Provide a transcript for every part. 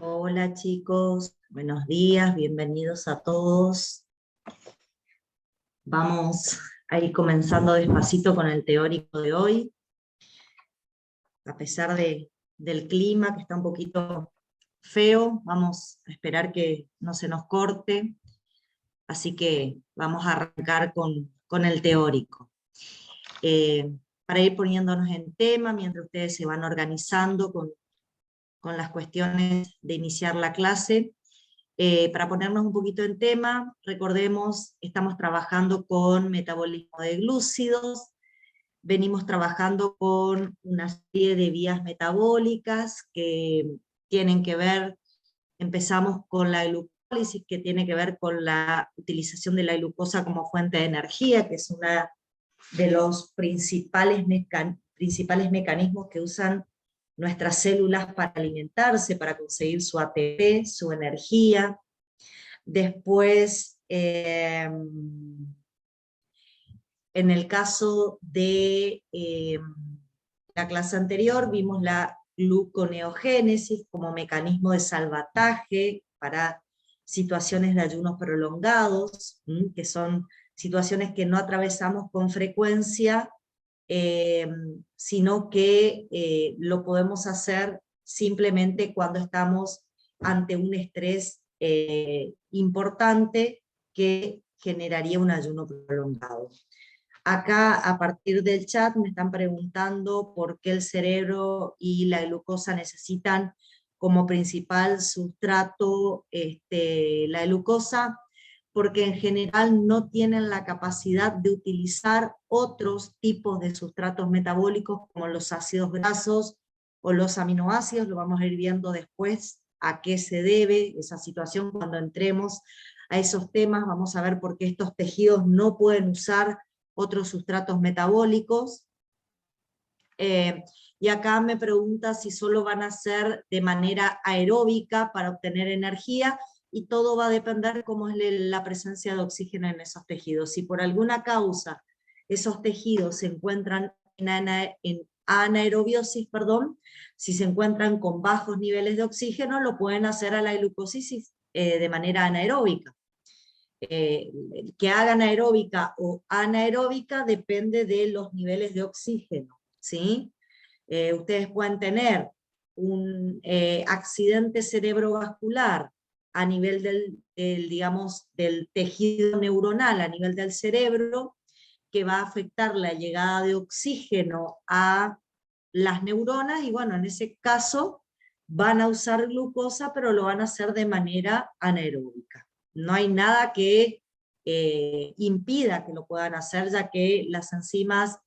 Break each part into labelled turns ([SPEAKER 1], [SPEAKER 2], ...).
[SPEAKER 1] Hola chicos, buenos días, bienvenidos a todos. Vamos a ir comenzando despacito con el teórico de hoy, a pesar del clima que está un poquito feo, vamos a esperar que no se nos corte, así que vamos a arrancar con el teórico. Para ir poniéndonos en tema, mientras ustedes se van organizando con las cuestiones de iniciar la clase. Para ponernos un poquito en tema, recordemos, estamos trabajando con metabolismo de glúcidos, venimos trabajando con una serie de vías metabólicas que tienen que ver, empezamos con la glucólisis, que tiene que ver con la utilización de la glucosa como fuente de energía, que es uno de los principales mecanismos que usan nuestras células para alimentarse, para conseguir su ATP, su energía. Después, en el caso de la clase anterior, vimos la gluconeogénesis como mecanismo de salvataje para situaciones de ayunos prolongados, que son situaciones que no atravesamos con frecuencia, sino que lo podemos hacer simplemente cuando estamos ante un estrés importante que generaría un ayuno prolongado. Acá, a partir del chat, me están preguntando por qué el cerebro y la glucosa necesitan como principal sustrato la glucosa, porque en general no tienen la capacidad de utilizar otros tipos de sustratos metabólicos como los ácidos grasos o los aminoácidos. Lo vamos a ir viendo después a qué se debe esa situación cuando entremos a esos temas. Vamos a ver por qué estos tejidos no pueden usar otros sustratos metabólicos. Y acá me pregunta si solo van a ser de manera aeróbica para obtener energía, y todo va a depender cómo es la presencia de oxígeno en esos tejidos. Si por alguna causa esos tejidos se encuentran en anaerobiosis, si se encuentran con bajos niveles de oxígeno, lo pueden hacer a la glucólisis de manera anaeróbica. Que hagan aeróbica o anaeróbica depende de los niveles de oxígeno, ¿sí? Ustedes pueden tener un accidente cerebrovascular a nivel digamos, del tejido neuronal, a nivel del cerebro, que va a afectar la llegada de oxígeno a las neuronas, y bueno, en ese caso van a usar glucosa, pero lo van a hacer de manera anaeróbica. No hay nada que impida que lo puedan hacer, ya que las enzimas,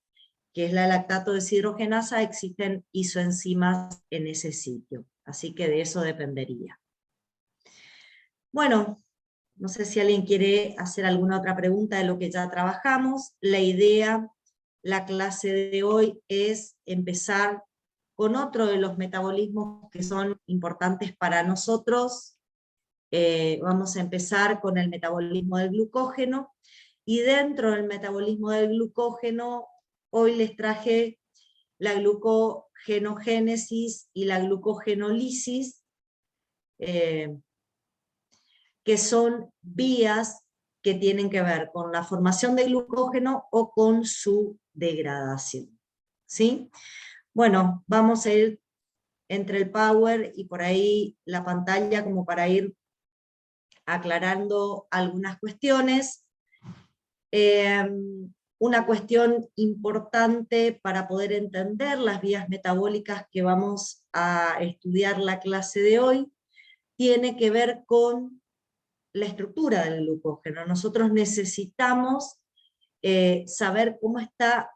[SPEAKER 1] que es la lactato deshidrogenasa, existen isoenzimas en ese sitio. Así que de eso dependería. Bueno, no sé si alguien quiere hacer alguna otra pregunta de lo que ya trabajamos. La idea, la clase de hoy, es empezar con otro de los metabolismos que son importantes para nosotros. Vamos a empezar con el metabolismo del glucógeno, y dentro del metabolismo del glucógeno, hoy les traje la glucogenogénesis y la glucogenólisis, que son vías que tienen que ver con la formación de glucógeno o con su degradación, ¿sí? Bueno, vamos a ir entre el Power y por ahí la pantalla como para ir aclarando algunas cuestiones. Una cuestión importante para poder entender las vías metabólicas que vamos a estudiar la clase de hoy tiene que ver con la estructura del glucógeno. Nosotros necesitamos saber cómo está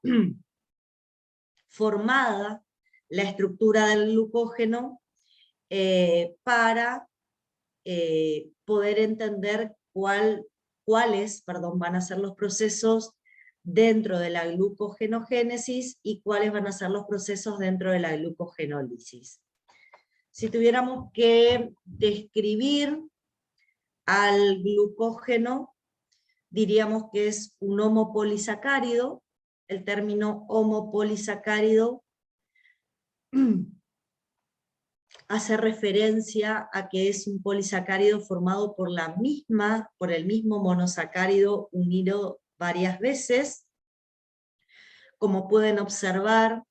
[SPEAKER 1] formada la estructura del glucógeno para poder entender cuáles van a ser los procesos dentro de la glucogenogénesis y cuáles van a ser los procesos dentro de la glucogenólisis. Si tuviéramos que describir al glucógeno, diríamos que es un homopolisacárido. El término homopolisacárido hace referencia a que es un polisacárido formado por el mismo monosacárido unido varias veces. Como pueden observar,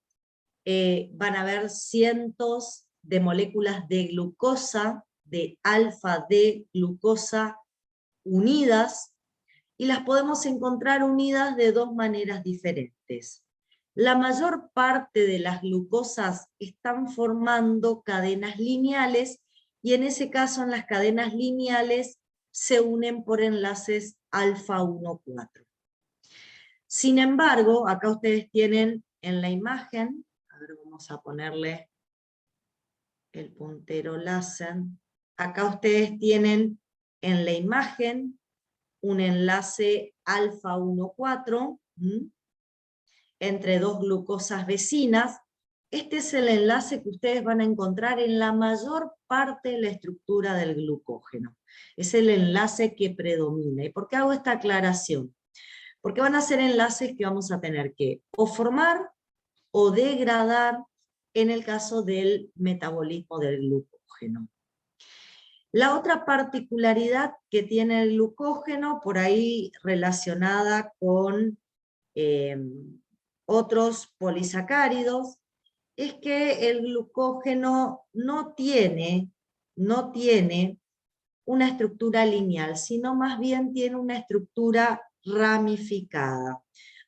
[SPEAKER 1] van a haber cientos de moléculas de glucosa, de alfa-D glucosa unidas, y las podemos encontrar unidas de dos maneras diferentes. La mayor parte de las glucosas están formando cadenas lineales, y en ese caso en las cadenas lineales se unen por enlaces alfa 1,4. Sin embargo, acá ustedes tienen en la imagen, a ver, vamos a ponerle el puntero láser, acá ustedes tienen en la imagen un enlace alfa 1,4 entre dos glucosas vecinas. Este es el enlace que ustedes van a encontrar en la mayor parte de la estructura del glucógeno. Es el enlace que predomina. ¿Y por qué hago esta aclaración? Porque van a ser enlaces que vamos a tener que o formar o degradar en el caso del metabolismo del glucógeno. La otra particularidad que tiene el glucógeno, por ahí relacionada con otros polisacáridos, es que el glucógeno no tiene una estructura lineal, sino más bien tiene una estructura ramificada.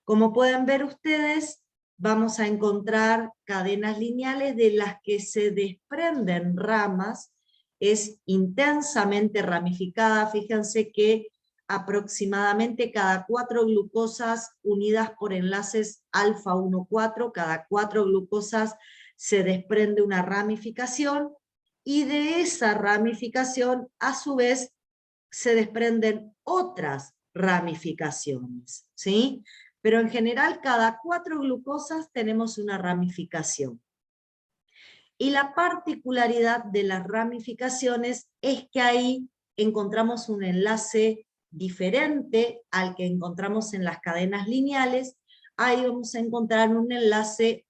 [SPEAKER 1] Como pueden ver ustedes, vamos a encontrar cadenas lineales de las que se desprenden ramas. Es intensamente ramificada. Fíjense que aproximadamente cada 4 glucosas unidas por enlaces alfa 1,4, cada 4 glucosas se desprende una ramificación, y de esa ramificación a su vez se desprenden otras ramificaciones, ¿sí? Pero en general cada 4 glucosas tenemos una ramificación. Y la particularidad de las ramificaciones es que ahí encontramos un enlace diferente al que encontramos en las cadenas lineales. Ahí vamos a encontrar un enlace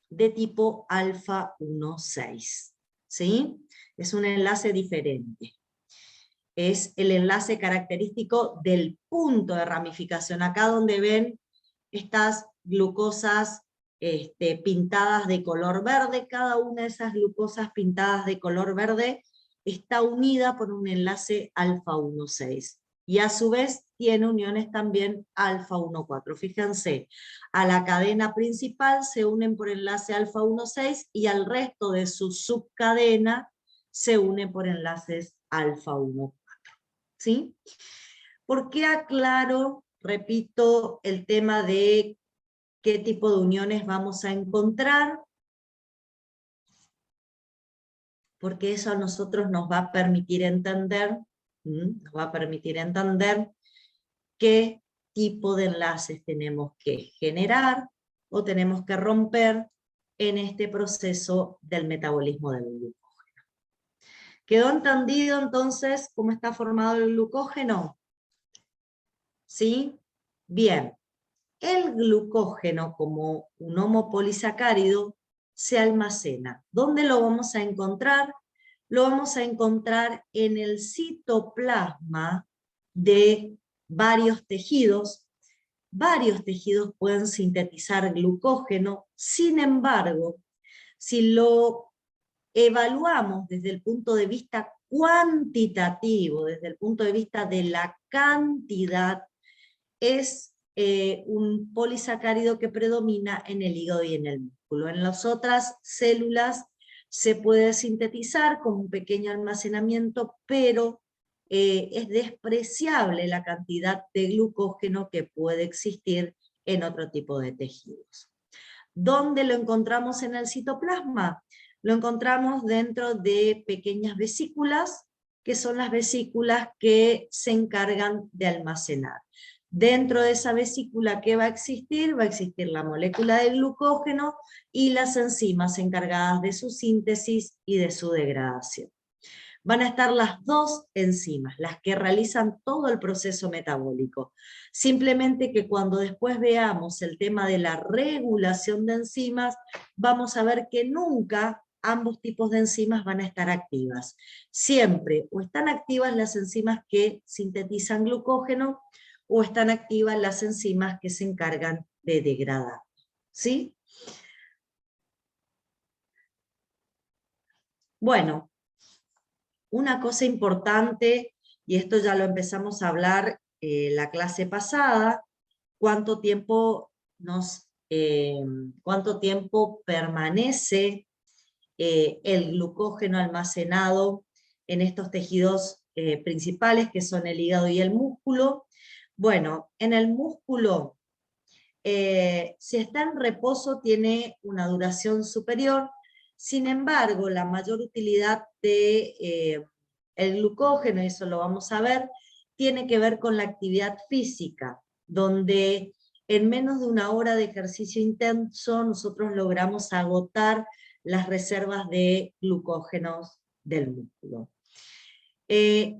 [SPEAKER 1] de tipo alfa 1,6, ¿sí? Es un enlace diferente. Es el enlace característico del punto de ramificación. Acá donde ven estas glucosas pintadas de color verde, cada una de esas glucosas pintadas de color verde está unida por un enlace alfa 1,6. Y a su vez tiene uniones también alfa 1,4. Fíjense, a la cadena principal se unen por enlace alfa 1,6 y al resto de su subcadena se unen por enlaces alfa 1,4. ¿Sí? ¿Por qué aclaro, repito, el tema de qué tipo de uniones vamos a encontrar? Porque eso a nosotros nos va a permitir entender, qué tipo de enlaces tenemos que generar o tenemos que romper en este proceso del metabolismo del glucógeno. ¿Quedó entendido entonces cómo está formado el glucógeno? ¿Sí? Bien. El glucógeno, como un homopolisacárido, se almacena. ¿Dónde lo vamos a encontrar? Lo vamos a encontrar en el citoplasma de varios tejidos. Varios tejidos pueden sintetizar glucógeno. Sin embargo, si lo evaluamos desde el punto de vista cuantitativo, desde el punto de vista de la cantidad, es un polisacárido que predomina en el hígado y en el músculo. En las otras células se puede sintetizar con un pequeño almacenamiento, pero es despreciable la cantidad de glucógeno que puede existir en otro tipo de tejidos. ¿Dónde lo encontramos en el citoplasma? Lo encontramos dentro de pequeñas vesículas, que son las vesículas que se encargan de almacenar. Dentro de esa vesícula, ¿qué va a existir? Va a existir la molécula de glucógeno y las enzimas encargadas de su síntesis y de su degradación. Van a estar las dos enzimas, las que realizan todo el proceso metabólico. Simplemente que cuando después veamos el tema de la regulación de enzimas, vamos a ver que nunca ambos tipos de enzimas van a estar activas. Siempre o están activas las enzimas que sintetizan glucógeno, o están activas las enzimas que se encargan de degradar. ¿Sí? Bueno, una cosa importante, y esto ya lo empezamos a hablar la clase pasada, cuánto tiempo permanece el glucógeno almacenado en estos tejidos principales, que son el hígado y el músculo. Bueno, en el músculo, si está en reposo, tiene una duración superior. Sin embargo, la mayor utilidad de el glucógeno, y eso lo vamos a ver, tiene que ver con la actividad física, donde en menos de una hora de ejercicio intenso nosotros logramos agotar las reservas de glucógenos del músculo.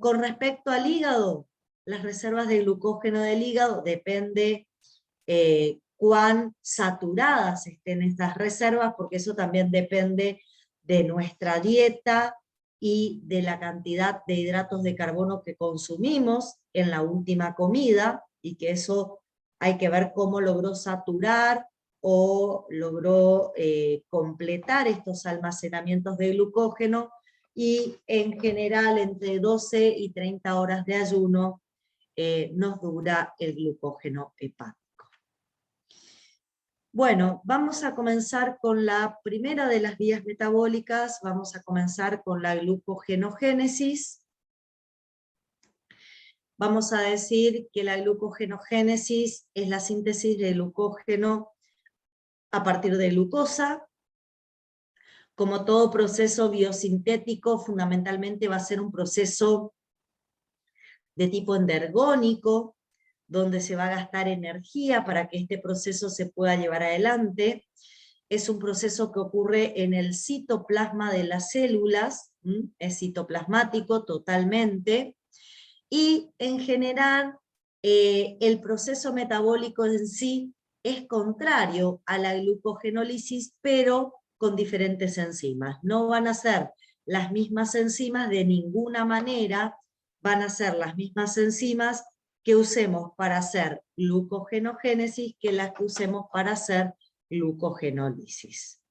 [SPEAKER 1] Con respecto al hígado, las reservas de glucógeno del hígado depende cuán saturadas estén estas reservas, porque eso también depende de nuestra dieta y de la cantidad de hidratos de carbono que consumimos en la última comida, y que eso hay que ver cómo logró saturar o logró completar estos almacenamientos de glucógeno, y en general entre 12 y 30 horas de ayuno nos dura el glucógeno hepático. Bueno, vamos a comenzar con la primera de las vías metabólicas, vamos a comenzar con la glucogenogénesis. Vamos a decir que la glucogenogénesis es la síntesis de glucógeno a partir de glucosa. Como todo proceso biosintético, fundamentalmente va a ser un proceso de tipo endergónico, donde se va a gastar energía para que este proceso se pueda llevar adelante. Es un proceso que ocurre en el citoplasma de las células, es citoplasmático totalmente, y en general el proceso metabólico en sí es contrario a la glucogenólisis, pero con diferentes enzimas. No van a ser las mismas enzimas de ninguna manera, van a ser las mismas enzimas que usemos para hacer glucogenogénesis que las que usemos para hacer glucogenólisis.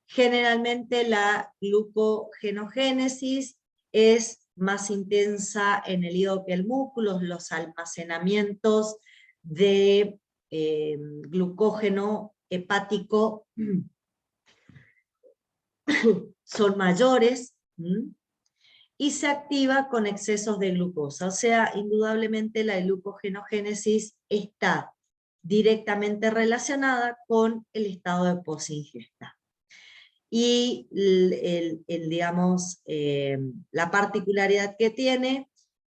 [SPEAKER 1] Generalmente la glucogenogénesis es más intensa en el hígado que el músculo, los almacenamientos de glucógeno hepático son mayores, y se activa con excesos de glucosa. O sea, indudablemente la glucogenogénesis está directamente relacionada con el estado de posingesta. Y digamos, la particularidad que tiene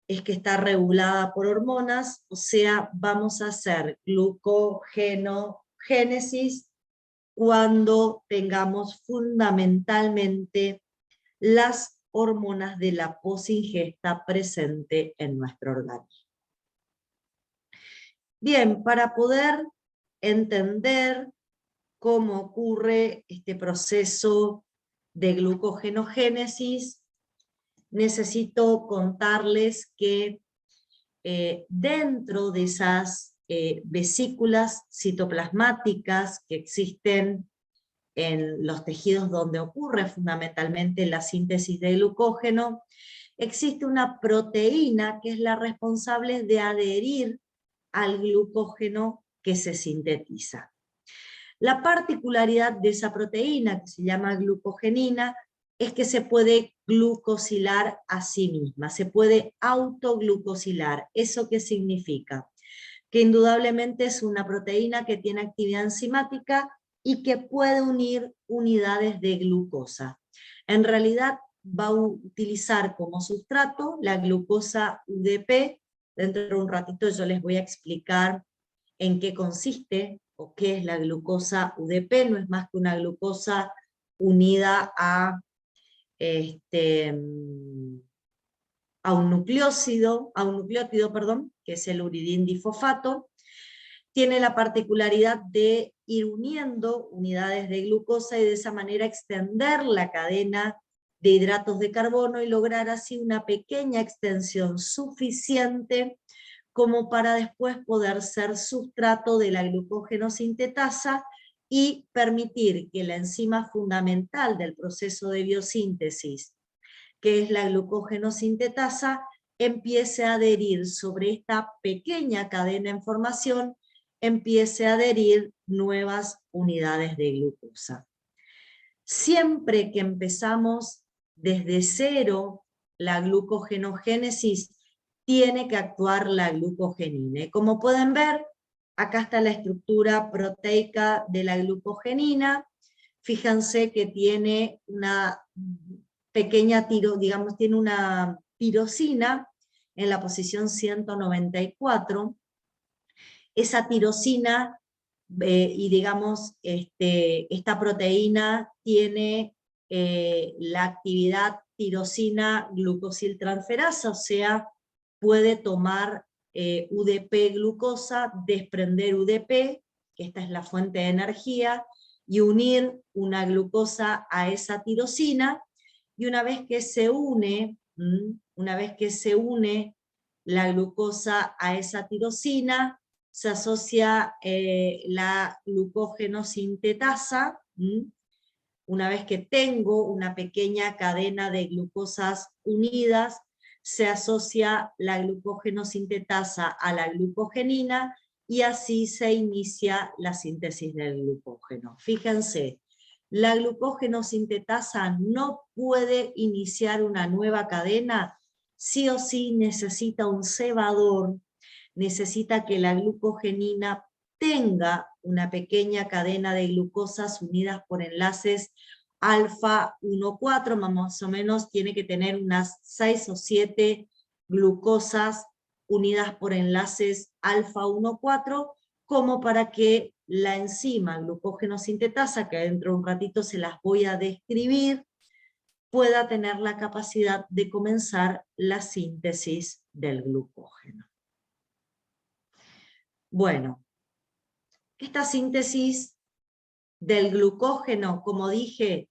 [SPEAKER 1] es que está regulada por hormonas, o sea, vamos a hacer glucogenogénesis cuando tengamos fundamentalmente las hormonas de la posingesta presente en nuestro organismo. Bien, para poder entender cómo ocurre este proceso de glucogenogénesis, necesito contarles que dentro de esas vesículas citoplasmáticas que existen en los tejidos donde ocurre fundamentalmente la síntesis de glucógeno, existe una proteína que es la responsable de adherir al glucógeno que se sintetiza. La particularidad de esa proteína, que se llama glucogenina, es que se puede glucosilar a sí misma, se puede autoglucosilar. ¿Eso qué significa? Que indudablemente es una proteína que tiene actividad enzimática y que puede unir unidades de glucosa. En realidad va a utilizar como sustrato la glucosa UDP. Dentro de un ratito yo les voy a explicar en qué consiste o qué es la glucosa UDP. No es más que una glucosa unida a un nucleótido, que es el uridindifosfato. Tiene la particularidad de ir uniendo unidades de glucosa y de esa manera extender la cadena de hidratos de carbono y lograr así una pequeña extensión suficiente como para después poder ser sustrato de la glucógeno sintetasa y permitir que la enzima fundamental del proceso de biosíntesis, que es la glucógeno sintetasa, empiece a adherir sobre esta pequeña cadena en formación, empiece a adherir nuevas unidades de glucosa. Siempre que empezamos desde cero la glucogenogénesis, tiene que actuar la glucogenina. Y como pueden ver, acá está la estructura proteica de la glucogenina. Fíjense que tiene una pequeña tiene una tirosina en la posición 194. Esa tirosina, y digamos, esta proteína tiene la actividad tirosina glucosiltransferasa, o sea, puede tomar UDP glucosa, desprender UDP, que esta es la fuente de energía, y unir una glucosa a esa tirosina, y una vez que se une la glucosa a esa tirosina, se asocia la glucógeno sintetasa. Una vez que tengo una pequeña cadena de glucosas unidas, se asocia la glucógeno sintetasa a la glucogenina y así se inicia la síntesis del glucógeno. Fíjense, la glucógeno sintetasa no puede iniciar una nueva cadena, sí o sí necesita un cebador, necesita que la glucogenina tenga una pequeña cadena de glucosas unidas por enlaces alfa 1,4, más o menos tiene que tener unas 6 o 7 glucosas unidas por enlaces alfa 1,4, como para que la enzima glucógeno sintetasa, que dentro de un ratito se las voy a describir, pueda tener la capacidad de comenzar la síntesis del glucógeno. Bueno, esta síntesis del glucógeno, como dije,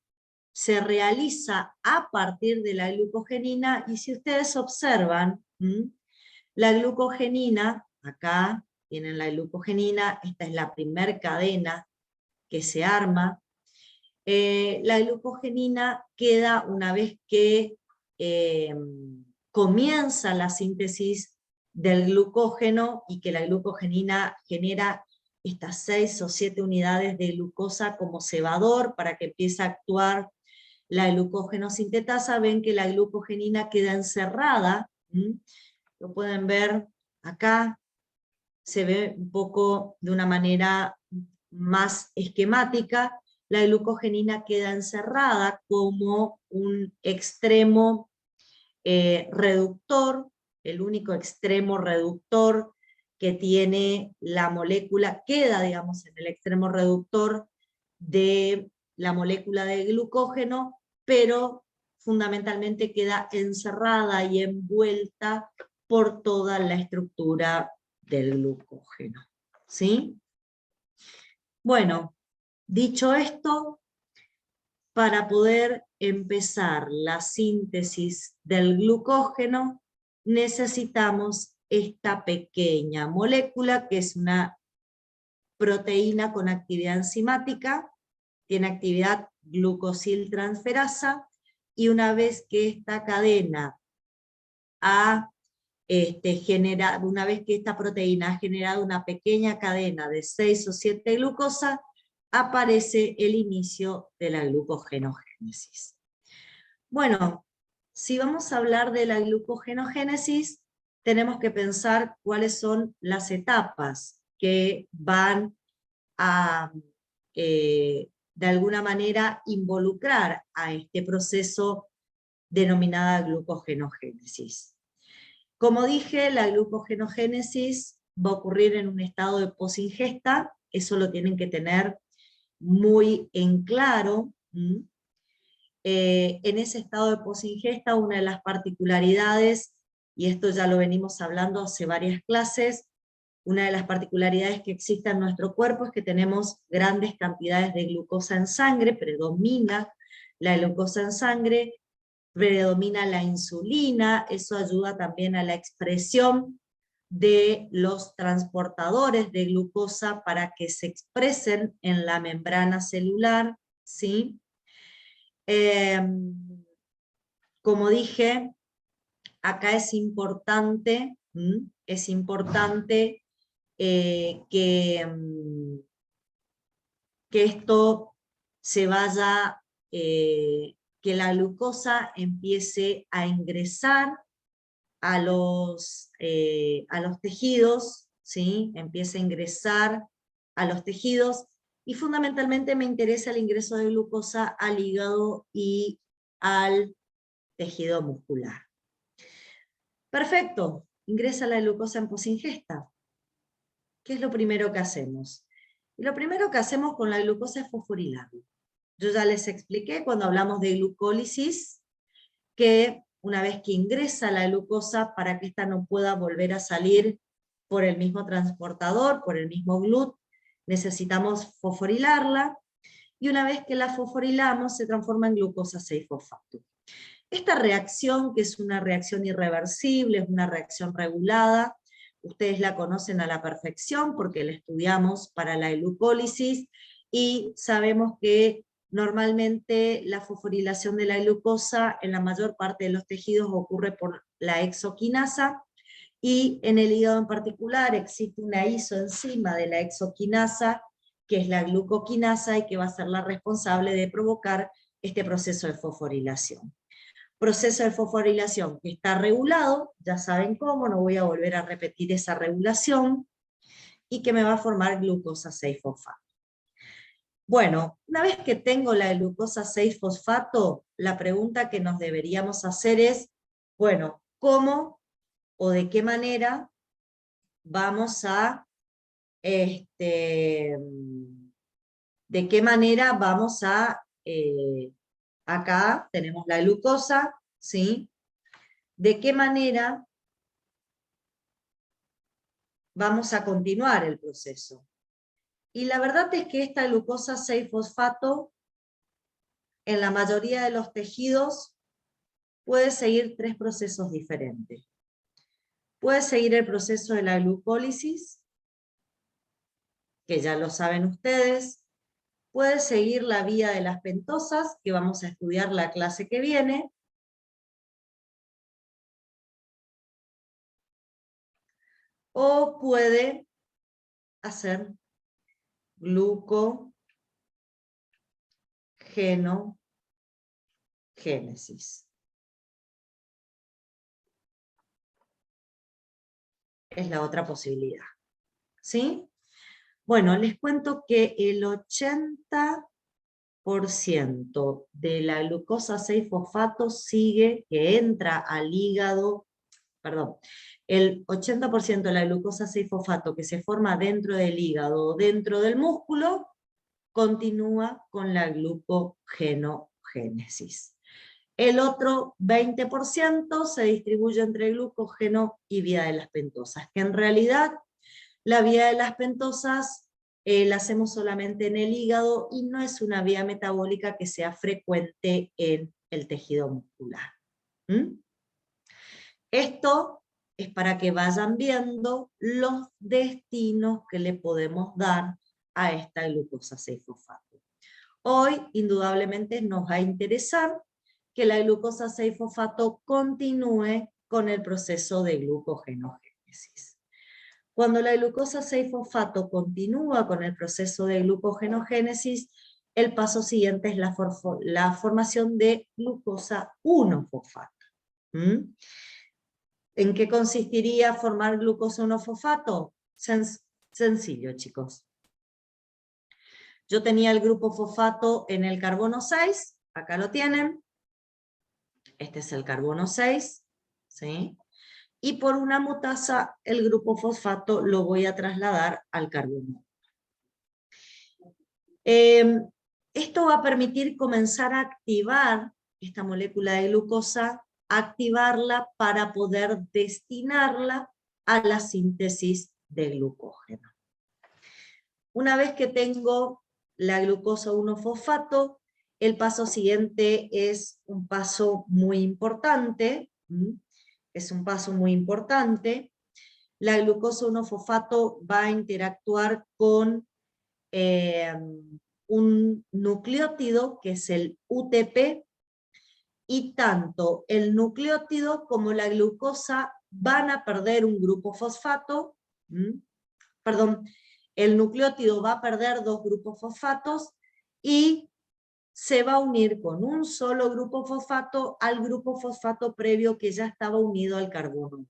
[SPEAKER 1] se realiza a partir de la glucogenina, y si ustedes observan, la glucogenina, acá tienen la glucogenina, esta es la primer cadena que se arma. La glucogenina queda una vez que comienza la síntesis del glucógeno y que la glucogenina genera estas 6 o 7 unidades de glucosa como cebador para que empiece a actuar la glucógeno sintetasa. Ven que la glucogenina queda encerrada, lo pueden ver acá, se ve un poco de una manera más esquemática. La glucogenina queda encerrada como un extremo reductor, el único extremo reductor que tiene la molécula, queda, digamos, en el extremo reductor de la molécula de glucógeno, pero fundamentalmente queda encerrada y envuelta por toda la estructura del glucógeno. ¿Sí? Bueno, dicho esto, para poder empezar la síntesis del glucógeno, necesitamos esta pequeña molécula, que es una proteína con actividad enzimática, tiene actividad glucosiltransferasa, y una vez que esta cadena una vez que esta proteína ha generado una pequeña cadena de 6 o 7 glucosas, aparece el inicio de la glucogenogénesis. Bueno, si vamos a hablar de la glucogenogénesis, tenemos que pensar cuáles son las etapas que van a, de alguna manera, involucrar a este proceso denominada glucogenogénesis. Como dije, la glucogenogénesis va a ocurrir en un estado de posingesta, eso lo tienen que tener muy en claro. En ese estado de posingesta, una de las particularidades, y esto ya lo venimos hablando hace varias clases, Una de las particularidades que existe en nuestro cuerpo es que tenemos grandes cantidades de glucosa en sangre, predomina la glucosa en sangre, predomina la insulina, eso ayuda también a la expresión de los transportadores de glucosa para que se expresen en la membrana celular, ¿sí? Como dije, acá es importante que esto se vaya, que la glucosa empiece a ingresar a los tejidos, ¿sí? Empiece a ingresar a los tejidos, y fundamentalmente me interesa el ingreso de glucosa al hígado y al tejido muscular. Perfecto, ingresa la glucosa en posingesta. ¿Qué es lo primero que hacemos? Y lo primero que hacemos con la glucosa es fosforilarla. Yo ya les expliqué cuando hablamos de glucólisis que una vez que ingresa la glucosa, para que ésta no pueda volver a salir por el mismo transportador, por el mismo GLUT, necesitamos fosforilarla, y una vez que la fosforilamos se transforma en glucosa 6-fosfato. Esta reacción, que es una reacción irreversible, es una reacción regulada, ustedes la conocen a la perfección porque la estudiamos para la glucólisis, y sabemos que normalmente la fosforilación de la glucosa en la mayor parte de los tejidos ocurre por la exoquinasa, y en el hígado en particular existe una isoenzima de la exoquinasa, que es la glucoquinasa, y que va a ser la responsable de provocar este proceso de fosforilación. Proceso de fosforilación que está regulado, ya saben cómo, no voy a volver a repetir esa regulación, y que me va a formar glucosa 6-fosfato. Bueno, una vez que tengo la glucosa 6-fosfato, la pregunta que nos deberíamos hacer es, bueno, ¿cómo o de qué manera vamos a, acá tenemos la glucosa, ¿sí? ¿De qué manera vamos a continuar el proceso? Y la verdad es que esta glucosa 6-fosfato, en la mayoría de los tejidos, puede seguir 3 procesos diferentes. Puede seguir el proceso de la glucólisis, que ya lo saben ustedes. Puede seguir la vía de las pentosas, que vamos a estudiar la clase que viene. O puede hacer glucogenogénesis. Es la otra posibilidad. ¿Sí? Bueno, les cuento que el 80% de la glucosa 6-fosfato que entra al hígado, perdón, el 80% de la glucosa 6-fosfato que se forma dentro del hígado o dentro del músculo, continúa con la glucogenogénesis. El otro 20% se distribuye entre glucógeno y vía de las pentosas, que en realidad la vía de las pentosas la hacemos solamente en el hígado, y no es una vía metabólica que sea frecuente en el tejido muscular. Esto es para que vayan viendo los destinos que le podemos dar a esta glucosa 6-fosfato. Hoy, indudablemente, nos va a interesar que la glucosa 6-fosfato continúe con el proceso de glucogenogénesis. Cuando la glucosa 6-fosfato continúa con el proceso de glucogenogénesis, el paso siguiente es la formación de glucosa 1-fosfato. ¿En qué consistiría formar glucosa 1-fosfato? Sencillo, chicos. Yo tenía el grupo fosfato en el carbono 6, acá lo tienen. Este es el carbono 6, ¿sí? Y por una mutasa el grupo fosfato lo voy a trasladar al carbono. Esto va a permitir comenzar a activar esta molécula de glucosa, activarla para poder destinarla a la síntesis de glucógeno. Una vez que tengo la glucosa 1-fosfato, el paso siguiente es un paso muy importante, es un paso muy importante. La glucosa 1-fosfato va a interactuar con un nucleótido que es el UTP, y tanto el nucleótido como la glucosa van a perder un grupo fosfato, perdón, el nucleótido va a perder 2 grupos fosfatos y se va a unir con un solo grupo fosfato al grupo fosfato previo que ya estaba unido al carbono.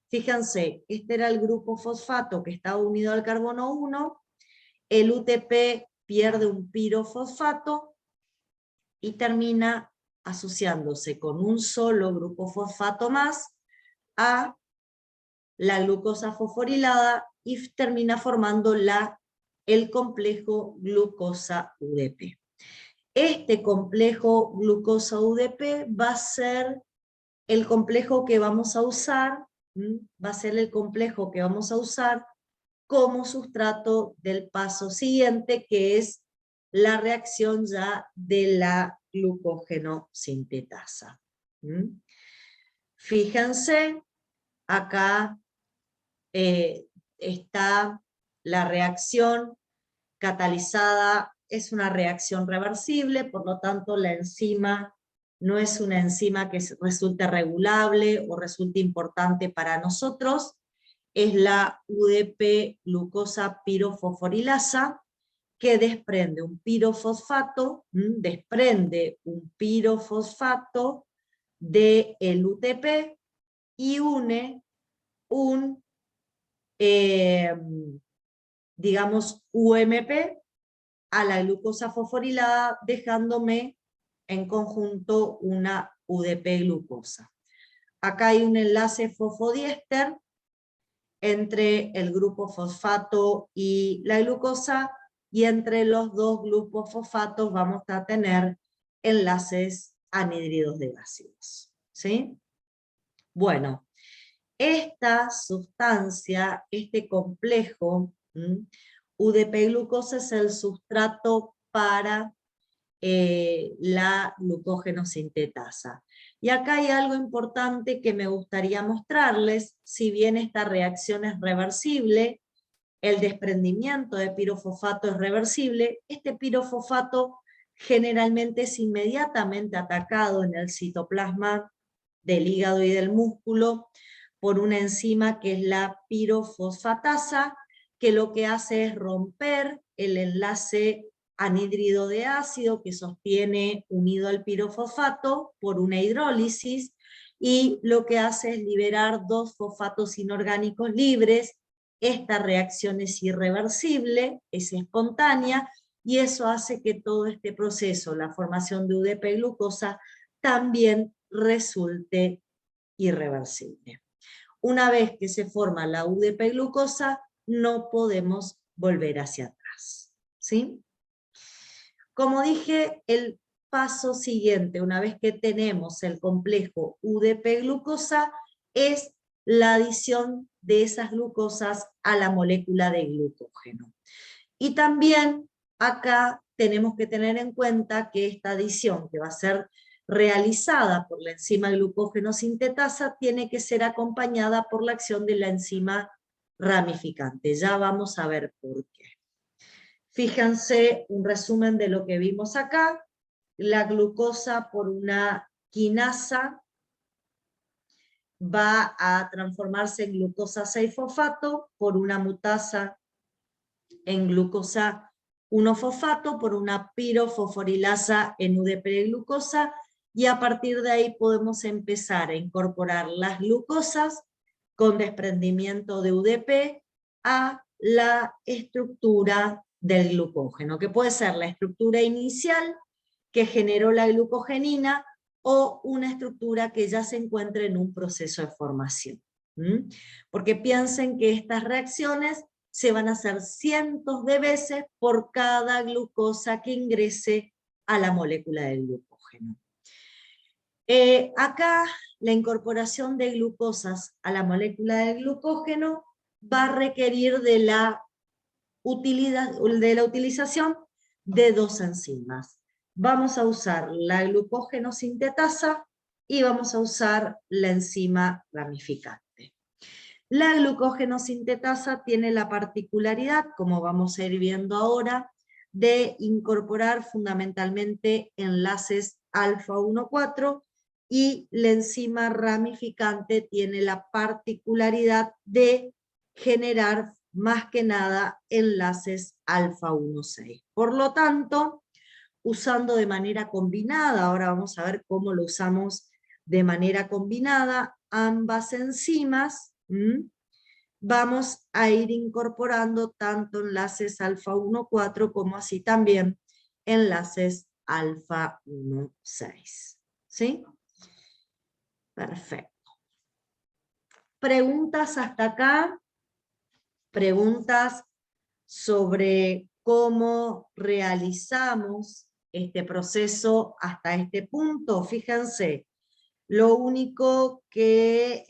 [SPEAKER 1] Fíjense, este era el grupo fosfato que estaba unido al carbono 1, el UTP pierde un pirofosfato y termina asociándose con un solo grupo fosfato más a la glucosa fosforilada y termina formando el complejo glucosa-UDP. Este complejo glucosa-UDP va a ser el complejo que vamos a usar, como sustrato del paso siguiente, que es la reacción ya de la glucógeno sintetasa. Fíjense, acá está la reacción catalizada, es una reacción reversible, por lo tanto la enzima no es una enzima que resulte regulable o resulte importante para nosotros, es la UDP glucosa pirofosforilasa, que desprende un pirofosfato, del UTP y une un, digamos, UMP a la glucosa fosforilada, dejándome en conjunto una UDP glucosa. Acá hay un enlace fosfodiéster entre el grupo fosfato y la glucosa, y entre los dos grupos fosfatos vamos a tener enlaces anhídridos de ácidos. ¿Sí? Bueno, esta sustancia, este complejo, UDP-glucosa, es el sustrato para la glucógeno sintetasa. Y acá hay algo importante que me gustaría mostrarles. Si bien esta reacción es reversible, el desprendimiento de pirofosfato es reversible, este pirofosfato generalmente es inmediatamente atacado en el citoplasma del hígado y del músculo por una enzima que es la pirofosfatasa, que lo que hace es romper el enlace anhídrido de ácido que sostiene unido al pirofosfato por una hidrólisis, y lo que hace es liberar 2 fosfatos inorgánicos libres. Esta reacción es irreversible, es espontánea, y eso hace que todo este proceso, la formación de UDP-glucosa, también resulte irreversible. Una vez que se forma la UDP-glucosa, no podemos volver hacia atrás. ¿Sí? Como dije, el paso siguiente, una vez que tenemos el complejo UDP-glucosa, es la adición de esas glucosas a la molécula de glucógeno. Y también acá tenemos que tener en cuenta que esta adición, que va a ser realizada por la enzima glucógeno sintetasa, tiene que ser acompañada por la acción de la enzima ramificante. Ya vamos a ver por qué. Fíjense un resumen de lo que vimos acá. La glucosa por una quinasa va a transformarse en glucosa 6-fosfato, por una mutasa en glucosa 1-fosfato, por una pirofosforilasa en UDP-glucosa, y a partir de ahí podemos empezar a incorporar las glucosas con desprendimiento de UDP a la estructura del glucógeno, que puede ser la estructura inicial que generó la glucogenina, o una estructura que ya se encuentra en un proceso de formación. Porque piensen que estas reacciones se van a hacer cientos de veces por cada glucosa que ingrese a la molécula del glucógeno. Acá la incorporación de glucosas a la molécula del glucógeno va a requerir de la utilización de dos enzimas. Vamos a usar la glucógeno sintetasa y vamos a usar la enzima ramificante. La glucógeno sintetasa tiene la particularidad, como vamos a ir viendo ahora, de incorporar fundamentalmente enlaces alfa 1,4, y la enzima ramificante tiene la particularidad de generar más que nada enlaces alfa 1,6. Por lo tanto, usando de manera combinada, ahora vamos a ver cómo lo usamos de manera combinada, ambas enzimas, vamos a ir incorporando tanto enlaces alfa 1,4 como así también enlaces alfa 1,6. ¿Sí? Perfecto. ¿Preguntas hasta acá? ¿Preguntas sobre cómo realizamos este proceso hasta este punto? Fíjense, lo único que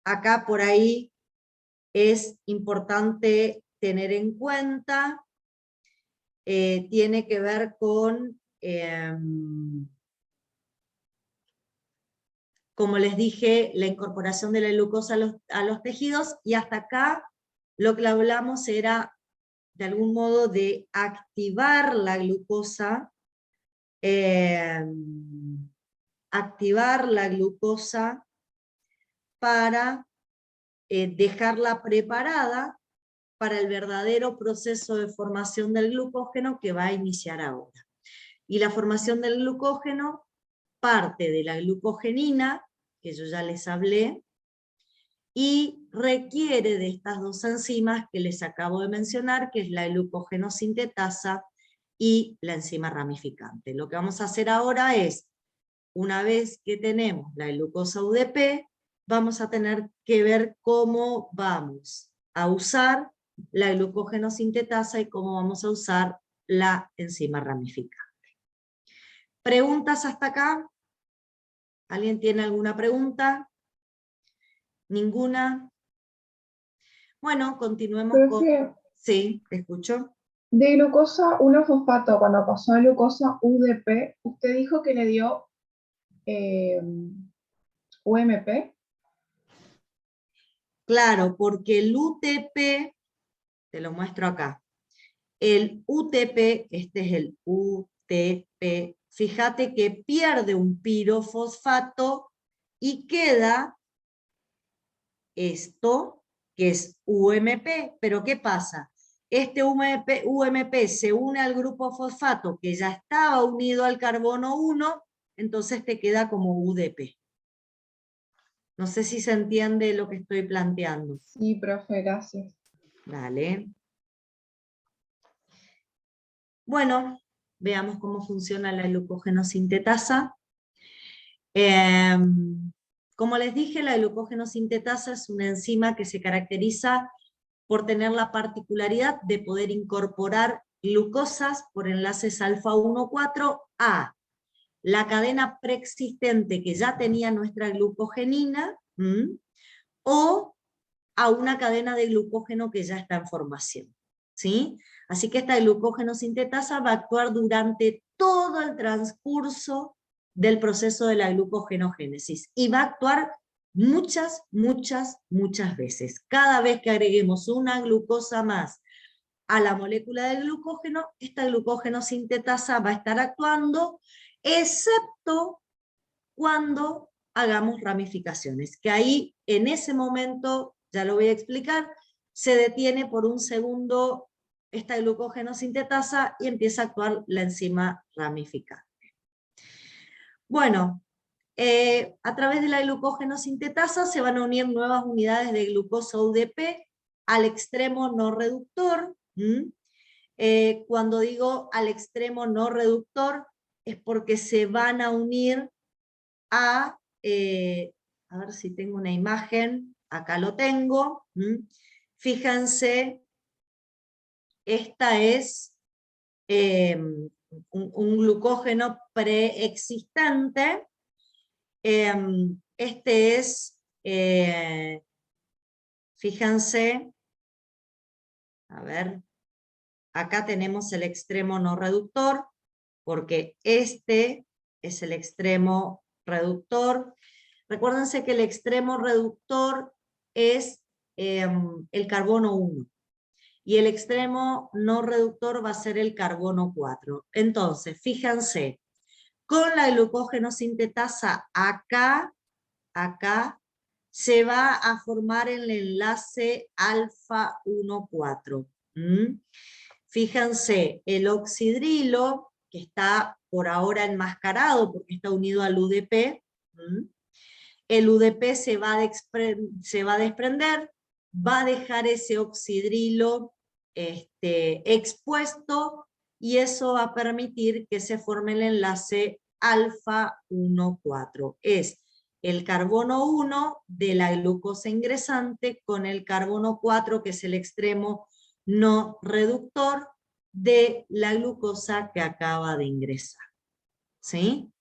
[SPEAKER 1] acá por ahí es importante tener en cuenta, tiene que ver con, como les dije, la incorporación de la glucosa a los tejidos, y hasta acá lo que hablamos era, de algún modo, de activar la glucosa, para dejarla preparada para el verdadero proceso de formación del glucógeno que va a iniciar ahora. Y la formación del glucógeno parte de la glucogenina, que yo ya les hablé, y requiere de estas dos enzimas que les acabo de mencionar, que es la glucogenosintetasa y la enzima ramificante. Lo que vamos a hacer ahora es, una vez que tenemos la glucosa UDP, vamos a tener que ver cómo vamos a usar la glucogenosintetasa y cómo vamos a usar la enzima ramificante. ¿Preguntas hasta acá? ¿Alguien tiene alguna pregunta? ¿Ninguna? Bueno, continuemos con...
[SPEAKER 2] Profe,
[SPEAKER 1] Sí, te escucho.
[SPEAKER 2] de glucosa 1-fosfato, cuando pasó a glucosa UDP, usted dijo que le dio UMP.
[SPEAKER 1] Claro, porque el UTP, te lo muestro acá, el UTP, este es el UTP, fíjate que pierde un pirofosfato y queda esto, que es UMP. Pero ¿qué pasa? Este UMP se une al grupo fosfato que ya estaba unido al carbono 1, entonces te queda como UDP. No sé si se entiende lo que estoy planteando.
[SPEAKER 2] Sí, profe, gracias.
[SPEAKER 1] Dale. Bueno, veamos cómo funciona la glucogenosintetasa. Como les dije, la glucogenosintetasa es una enzima que se caracteriza por tener la particularidad de poder incorporar glucosas por enlaces alfa 1,4 a la cadena preexistente que ya tenía nuestra glucogenina, o a una cadena de glucógeno que ya está en formación. ¿Sí? Así que esta glucogenosintetasa va a actuar durante todo el transcurso del proceso de la glucogenogénesis, y va a actuar muchas, muchas, muchas veces. Cada vez que agreguemos una glucosa más a la molécula del glucógeno, esta glucogenosintetasa va a estar actuando, excepto cuando hagamos ramificaciones, que ahí, en ese momento, ya lo voy a explicar, se detiene por un segundo esta glucogenosintetasa y empieza a actuar la enzima ramificante. Bueno, a través de la glucogenosintetasa se van a unir nuevas unidades de glucosa UDP al extremo no reductor. Cuando digo al extremo no reductor, es porque se van a unir a ver si tengo una imagen, acá lo tengo. Fíjense, esta es un glucógeno preexistente, Este es, fíjense, a ver, acá tenemos el extremo no reductor, porque este es el extremo reductor. Recuérdense que el extremo reductor es el carbono 1, y el extremo no reductor va a ser el carbono 4. Entonces, fíjense, con la glucógeno sintetasa acá, se va a formar el enlace alfa 1,4. Fíjense, el oxidrilo, que está por ahora enmascarado porque está unido al UDP, el UDP se va a desprender, va a dejar ese oxidrilo expuesto, y eso va a permitir que se forme el enlace alfa 1,4. Es el carbono 1 de la glucosa ingresante con el carbono 4, que es el extremo no reductor de la glucosa que acaba de ingresar. ¿Sí?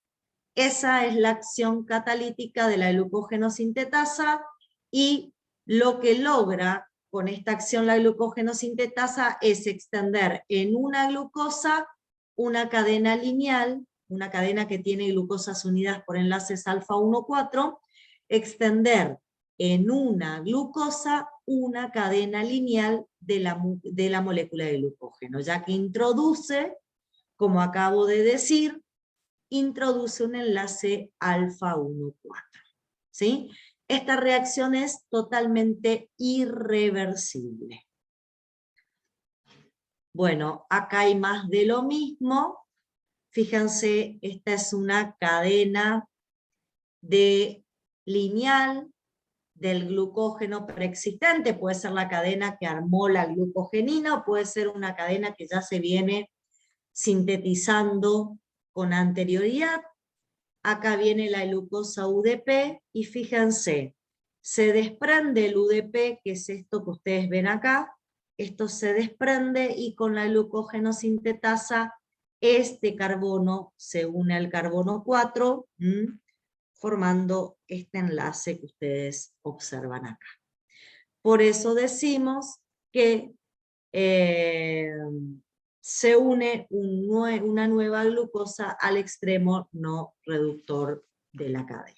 [SPEAKER 1] Esa es la acción catalítica de la glucógeno sintetasa, y lo que logra con esta acción la glucógeno sintetasa es extender en una glucosa una cadena lineal, una cadena que tiene glucosas unidas por enlaces alfa 1,4, extender en una glucosa una cadena lineal de la molécula de glucógeno, ya que introduce, como acabo de decir, introduce un enlace alfa 1,4. ¿Sí? Esta reacción es totalmente irreversible. Bueno, acá hay más de lo mismo. Fíjense, esta es una cadena lineal del glucógeno preexistente. Puede ser la cadena que armó la glucogenina, o puede ser una cadena que ya se viene sintetizando con anterioridad. Acá viene la glucosa UDP, y fíjense, se desprende el UDP, que es esto que ustedes ven acá. Esto se desprende, y con la glucógeno sintetasa, este carbono se une al carbono 4, formando este enlace que ustedes observan acá. Por eso decimos que se une una nueva glucosa al extremo no reductor de la cadena.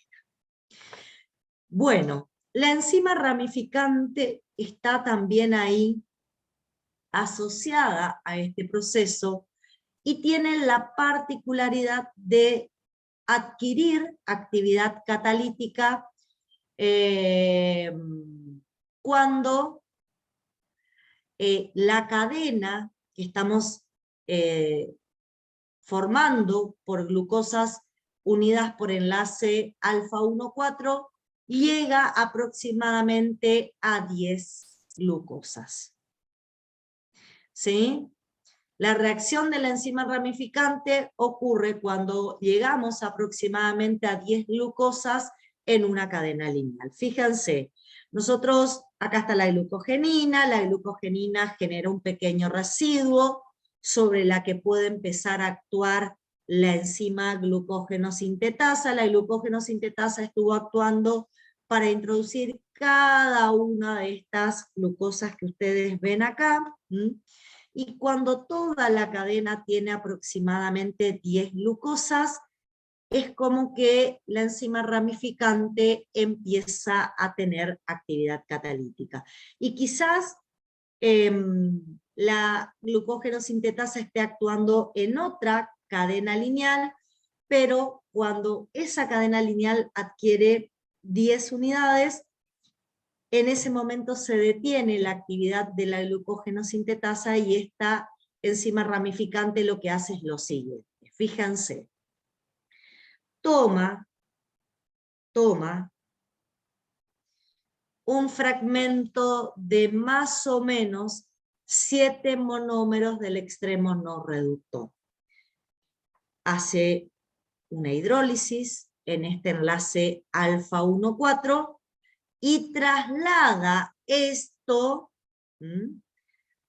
[SPEAKER 1] Bueno, la enzima ramificante está también ahí asociada a este proceso, y tiene la particularidad de adquirir actividad catalítica cuando la cadena que estamos formando por glucosas unidas por enlace alfa 1,4 llega aproximadamente a 10 glucosas. ¿Sí? La reacción de la enzima ramificante ocurre cuando llegamos aproximadamente a 10 glucosas en una cadena lineal. Fíjense, nosotros, acá está la glucogenina genera un pequeño residuo sobre la que puede empezar a actuar la enzima glucógeno sintetasa. La glucógeno sintetasa estuvo actuando para introducir cada una de estas glucosas que ustedes ven acá, y cuando toda la cadena tiene aproximadamente 10 glucosas, es como que la enzima ramificante empieza a tener actividad catalítica. Y quizás la glucógeno sintetasa esté actuando en otra cadena lineal, pero cuando esa cadena lineal adquiere 10 unidades, en ese momento se detiene la actividad de la glucógeno sintetasa, y esta enzima ramificante lo que hace es lo siguiente. Fíjense, toma un fragmento de más o menos 7 monómeros del extremo no reductor. Hace una hidrólisis en este enlace alfa 1,4 y traslada esto,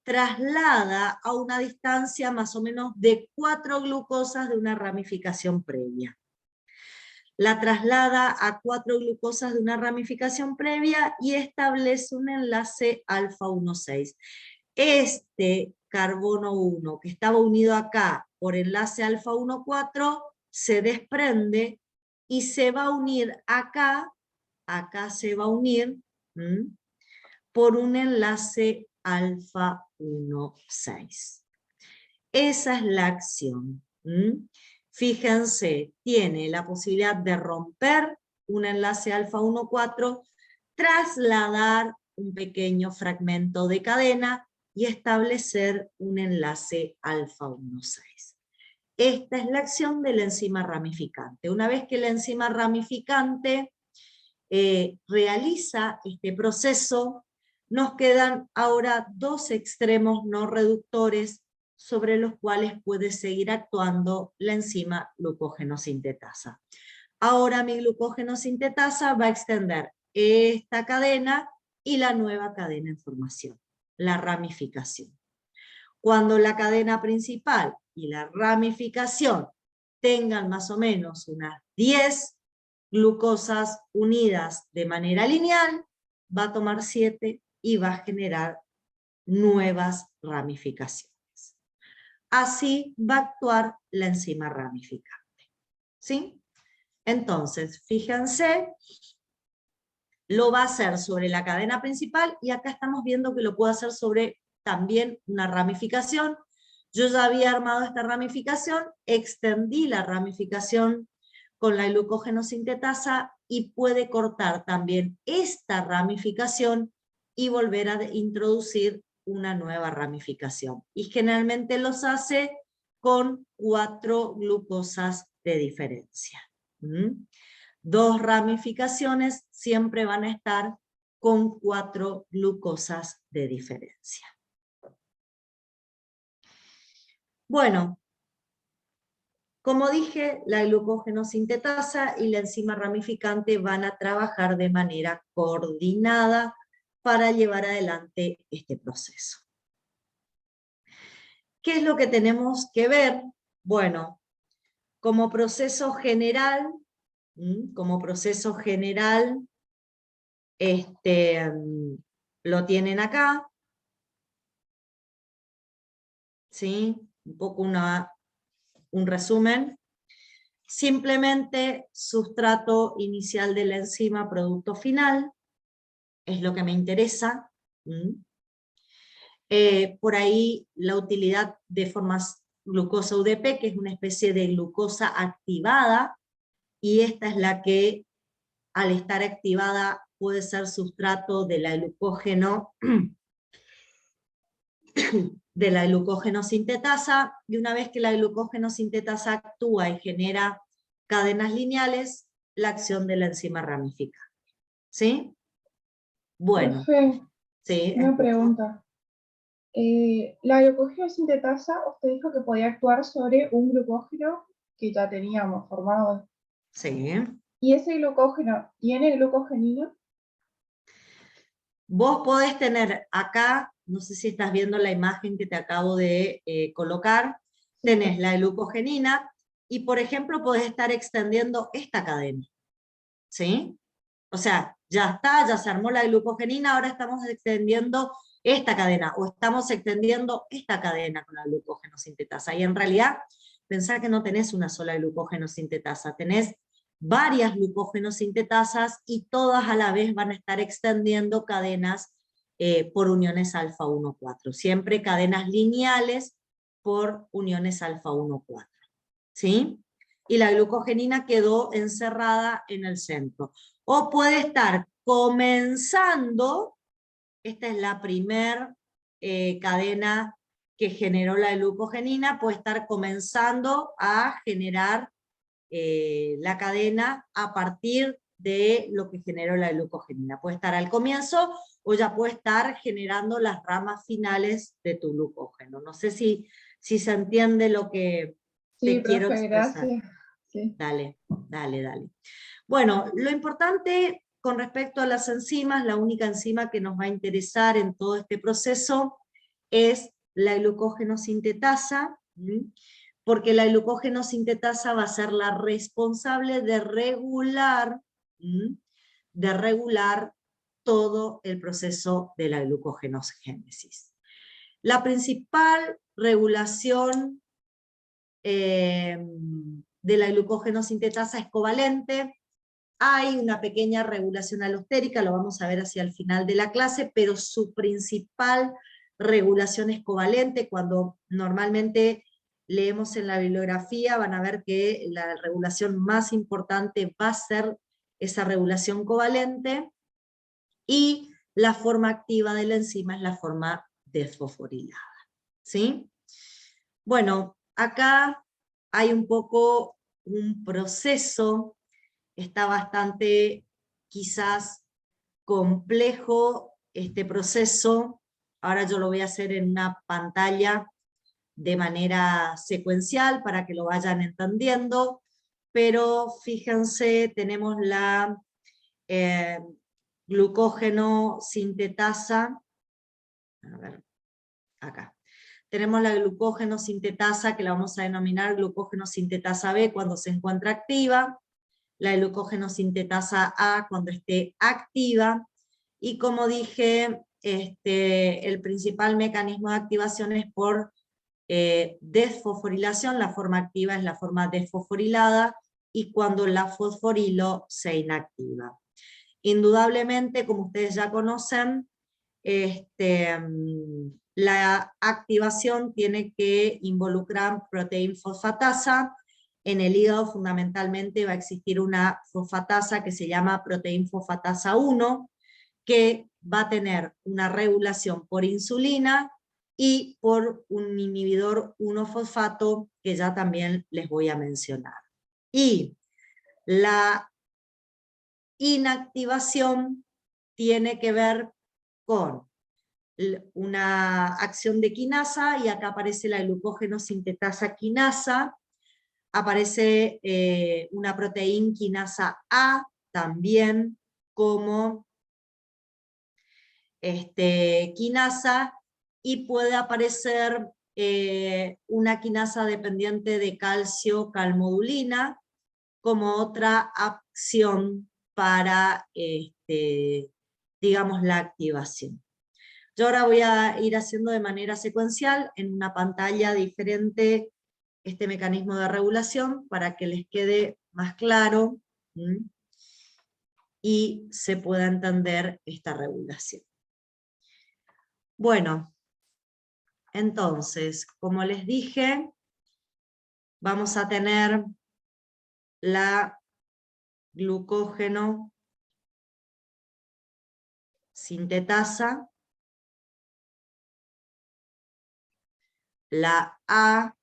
[SPEAKER 1] traslada a una distancia más o menos de 4 glucosas de una ramificación previa. la traslada a 4 glucosas de una ramificación previa y establece un enlace alfa 1,6. Este carbono 1 que estaba unido acá por enlace alfa 1,4 se desprende y se va a unir acá se va a unir por un enlace alfa 1,6. Esa es la acción. Fíjense, tiene la posibilidad de romper un enlace alfa 1,4, trasladar un pequeño fragmento de cadena y establecer un enlace alfa 1,6. Esta es la acción de la enzima ramificante. Una vez que la enzima ramificante realiza este proceso, nos quedan ahora 2 extremos no reductores sobre los cuales puede seguir actuando la enzima glucógeno sintetasa. Ahora mi glucógeno sintetasa va a extender esta cadena y la nueva cadena en formación, la ramificación. Cuando la cadena principal y la ramificación tengan más o menos unas 10 glucosas unidas de manera lineal, va a tomar 7 y va a generar nuevas ramificaciones. Así va a actuar la enzima ramificante. ¿Sí? Entonces, fíjense, lo va a hacer sobre la cadena principal y acá estamos viendo que lo puede hacer sobre también una ramificación. Yo ya había armado esta ramificación, extendí la ramificación con la glucógeno sintetasa y puede cortar también esta ramificación y volver a introducir una nueva ramificación. Y generalmente los hace con 4 glucosas de diferencia. 2 ramificaciones siempre van a estar con 4 glucosas de diferencia. Bueno, como dije, la glucógeno sintetasa y la enzima ramificante van a trabajar de manera coordinada para llevar adelante este proceso. ¿Qué es lo que tenemos que ver? Bueno, como proceso general, lo tienen acá, ¿sí? Un poco un resumen. Simplemente sustrato inicial de la enzima, producto final, es lo que me interesa. Por ahí la utilidad de formas glucosa UDP, que es una especie de glucosa activada, y esta es la que al estar activada puede ser sustrato de la glucógeno sintetasa, y una vez que la glucógeno sintetasa actúa y genera cadenas lineales, la acción de la enzima ramificante. ¿Sí? Bueno.
[SPEAKER 2] Profe,
[SPEAKER 1] Sí,
[SPEAKER 2] una pregunta. La glucógeno sintetasa, usted dijo que podía actuar sobre un glucógeno que ya teníamos formado.
[SPEAKER 1] Sí.
[SPEAKER 2] ¿Y ese glucógeno tiene glucogenina?
[SPEAKER 1] Vos podés tener acá, no sé si estás viendo la imagen que te acabo de colocar, tenés la glucogenina y, por ejemplo, podés estar extendiendo esta cadena. ¿Sí? O sea, ya está, ya se armó la glucogenina, ahora estamos extendiendo esta cadena, o estamos extendiendo esta cadena con la glucógeno sintetasa. Y en realidad, pensá que no tenés una sola glucógeno sintetasa, tenés varias glucógenos sintetasas y todas a la vez van a estar extendiendo cadenas por uniones alfa 1,4. Siempre cadenas lineales por uniones alfa 1,4. ¿Sí? Y la glucogenina quedó encerrada en el centro. O puede estar comenzando, esta es la primer cadena que generó la glucogenina, puede estar comenzando a generar la cadena a partir de lo que generó la glucogenina. Puede estar al comienzo o ya puede estar generando las ramas finales de tu glucógeno. No sé si se entiende lo que
[SPEAKER 2] Sí,
[SPEAKER 1] te quiero
[SPEAKER 2] profe,
[SPEAKER 1] expresar.
[SPEAKER 2] gracias. Sí.
[SPEAKER 1] Dale. Bueno, lo importante con respecto a las enzimas, la única enzima que nos va a interesar en todo este proceso es la glucógeno sintetasa, porque la glucógeno sintetasa va a ser la responsable de regular todo el proceso de la glucogenogénesis. La principal regulación de la glucógeno-sintetasa es covalente. Hay una pequeña regulación alostérica, lo vamos a ver hacia el final de la clase, pero su principal regulación es covalente. Cuando normalmente leemos en la bibliografía van a ver que la regulación más importante va a ser esa regulación covalente, y la forma activa de la enzima es la forma desfosforilada. ¿Sí? Bueno, acá hay un poco un proceso, está bastante quizás complejo este proceso. Ahora yo lo voy a hacer en una pantalla de manera secuencial para que lo vayan entendiendo, pero fíjense, tenemos la glucógeno sintetasa, a ver, acá. Tenemos la glucógeno sintetasa, que la vamos a denominar glucógeno sintetasa B cuando se encuentra activa, la glucógeno sintetasa A cuando esté activa, y como dije, el principal mecanismo de activación es por desfosforilación. La forma activa es la forma desfosforilada, y cuando la fosforilo se inactiva. Indudablemente, como ustedes ya conocen, la activación tiene que involucrar proteína fosfatasa. En el hígado fundamentalmente va a existir una fosfatasa que se llama proteína fosfatasa 1, que va a tener una regulación por insulina y por un inhibidor 1-fosfato, que ya también les voy a mencionar. Y la inactivación tiene que ver con una acción de quinasa, y acá aparece la glucógeno sintetasa quinasa, aparece una proteína quinasa A también como quinasa, y puede aparecer una quinasa dependiente de calcio calmodulina como otra acción para, digamos, la activación. Yo ahora voy a ir haciendo de manera secuencial en una pantalla diferente este mecanismo de regulación para que les quede más claro y se pueda entender esta regulación. Bueno, entonces, como les dije, vamos a tener la glucógeno sintetasa, la A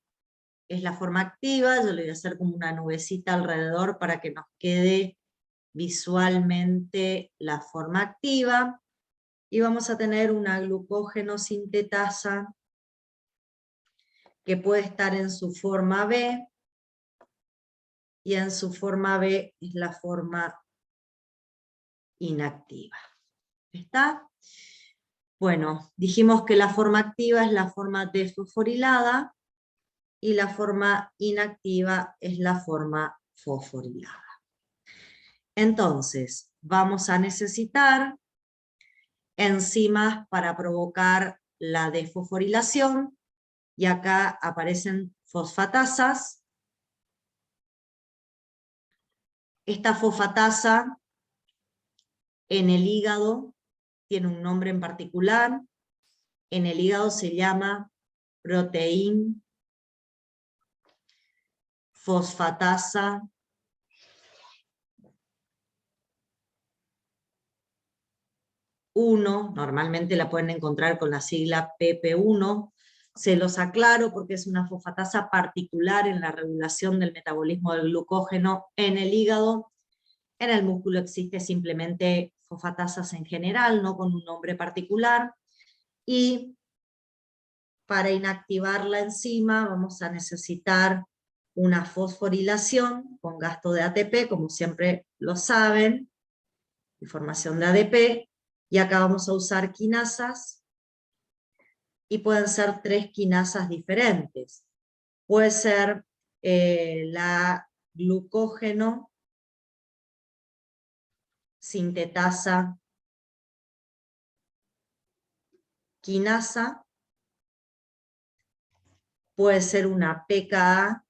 [SPEAKER 1] es la forma activa, yo le voy a hacer como una nubecita alrededor para que nos quede visualmente la forma activa, y vamos a tener una glucógeno sintetasa que puede estar en su forma B, y en su forma B es la forma inactiva. ¿Está? Bueno, dijimos que la forma activa es la forma desfosforilada, y la forma inactiva es la forma fosforilada. Entonces, vamos a necesitar enzimas para provocar la desfosforilación, y acá aparecen fosfatasas. Esta fosfatasa en el hígado tiene un nombre en particular. En el hígado se llama proteína fosfatasa 1, normalmente la pueden encontrar con la sigla PP1, se los aclaro porque es una fosfatasa particular en la regulación del metabolismo del glucógeno en el hígado. En el músculo existe simplemente fosfatasas en general, no con un nombre particular, y para inactivar la enzima vamos a necesitar una fosforilación con gasto de ATP, como siempre lo saben, y formación de ADP, y acá vamos a usar quinasas, y pueden ser 3 quinasas diferentes. puede ser la glucógeno sintetasa quinasa, puede ser una PKA,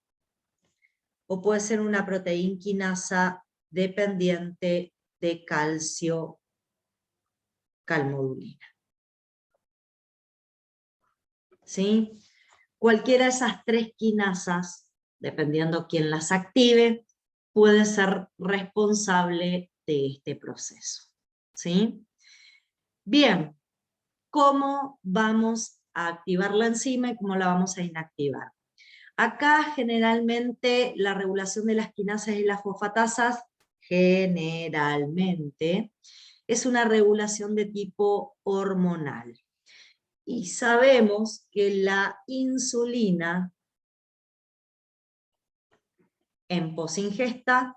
[SPEAKER 1] o puede ser una proteína quinasa dependiente de calcio calmodulina. ¿Sí? Cualquiera de esas tres quinasas, dependiendo quién las active, puede ser responsable de este proceso. ¿Sí? Bien, ¿cómo vamos a activar la enzima y cómo la vamos a inactivar? Acá generalmente la regulación de las quinasas y las fosfatasas, generalmente, es una regulación de tipo hormonal. Y sabemos que la insulina en posingesta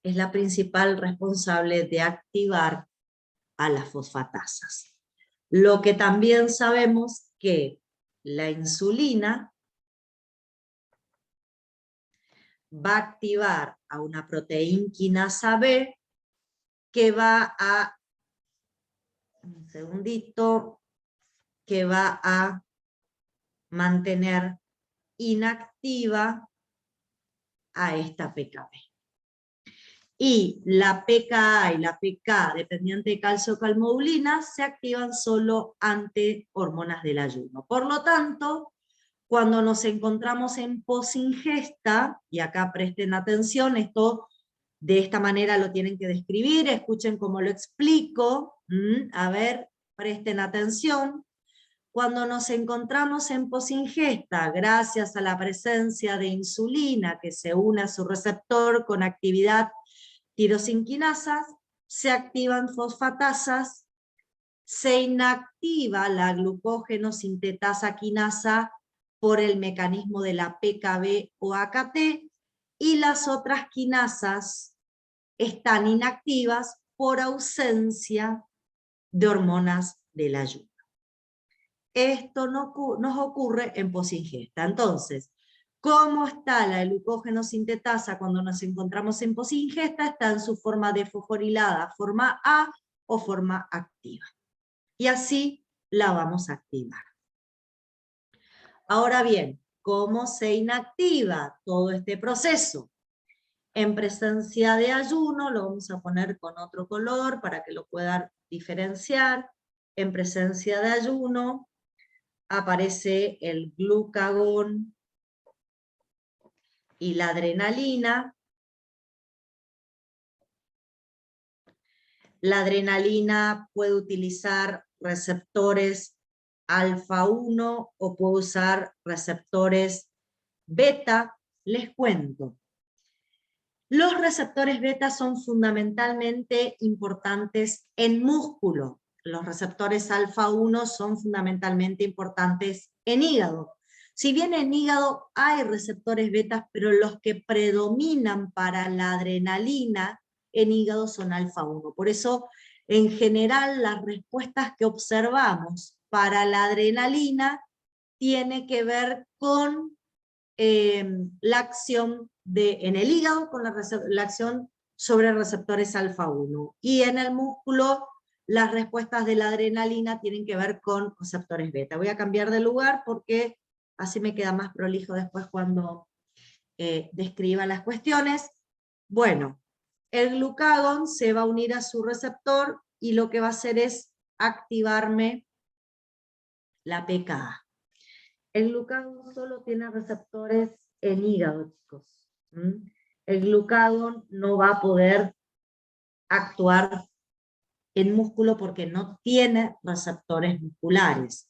[SPEAKER 1] es la principal responsable de activar a las fosfatasas. Lo que también sabemos que la insulina va a activar a una proteína quinasa B que va a, un segundito, que va a mantener inactiva a esta PKB. Y la PKA y la PK, dependiente de calcio-calmodulina, se activan solo ante hormonas del ayuno. Por lo tanto, cuando nos encontramos en posingesta, y acá presten atención, esto de esta manera lo tienen que describir, escuchen cómo lo explico, a ver, presten atención. Cuando nos encontramos en posingesta, gracias a la presencia de insulina que se une a su receptor con actividad tirosinquinasas, se activan fosfatasas, se inactiva la glucógeno sintetasa quinasa por el mecanismo de la PKB o AKT, y las otras quinasas están inactivas por ausencia de hormonas del ayuno. Esto nos ocurre en posingesta. Entonces, ¿cómo está la glucógeno sintetasa cuando nos encontramos en posingesta? Está en su forma desfosforilada, forma A o forma activa. Y así la vamos a activar. Ahora bien, ¿cómo se inactiva todo este proceso? En presencia de ayuno, lo vamos a poner con otro color para que lo puedan diferenciar. En presencia de ayuno aparece el glucagón y la adrenalina. La adrenalina puede utilizar receptores alfa 1 o puede usar receptores beta. Les cuento. Los receptores beta son fundamentalmente importantes en músculo. Los receptores alfa 1 son fundamentalmente importantes en hígado. Si bien en hígado hay receptores beta, pero los que predominan para la adrenalina en hígado son alfa 1. Por eso, en general, las respuestas que observamos para la adrenalina tiene que ver con la acción en el hígado, con la acción sobre receptores alfa 1. Y en el músculo, las respuestas de la adrenalina tienen que ver con receptores beta. Voy a cambiar de lugar porque así me queda más prolijo después cuando describa las cuestiones. Bueno, el glucagón se va a unir a su receptor y lo que va a hacer es activarme la PKA. El glucagón solo tiene receptores en hígado, chicos. El glucagón no va a poder actuar en músculo porque no tiene receptores musculares.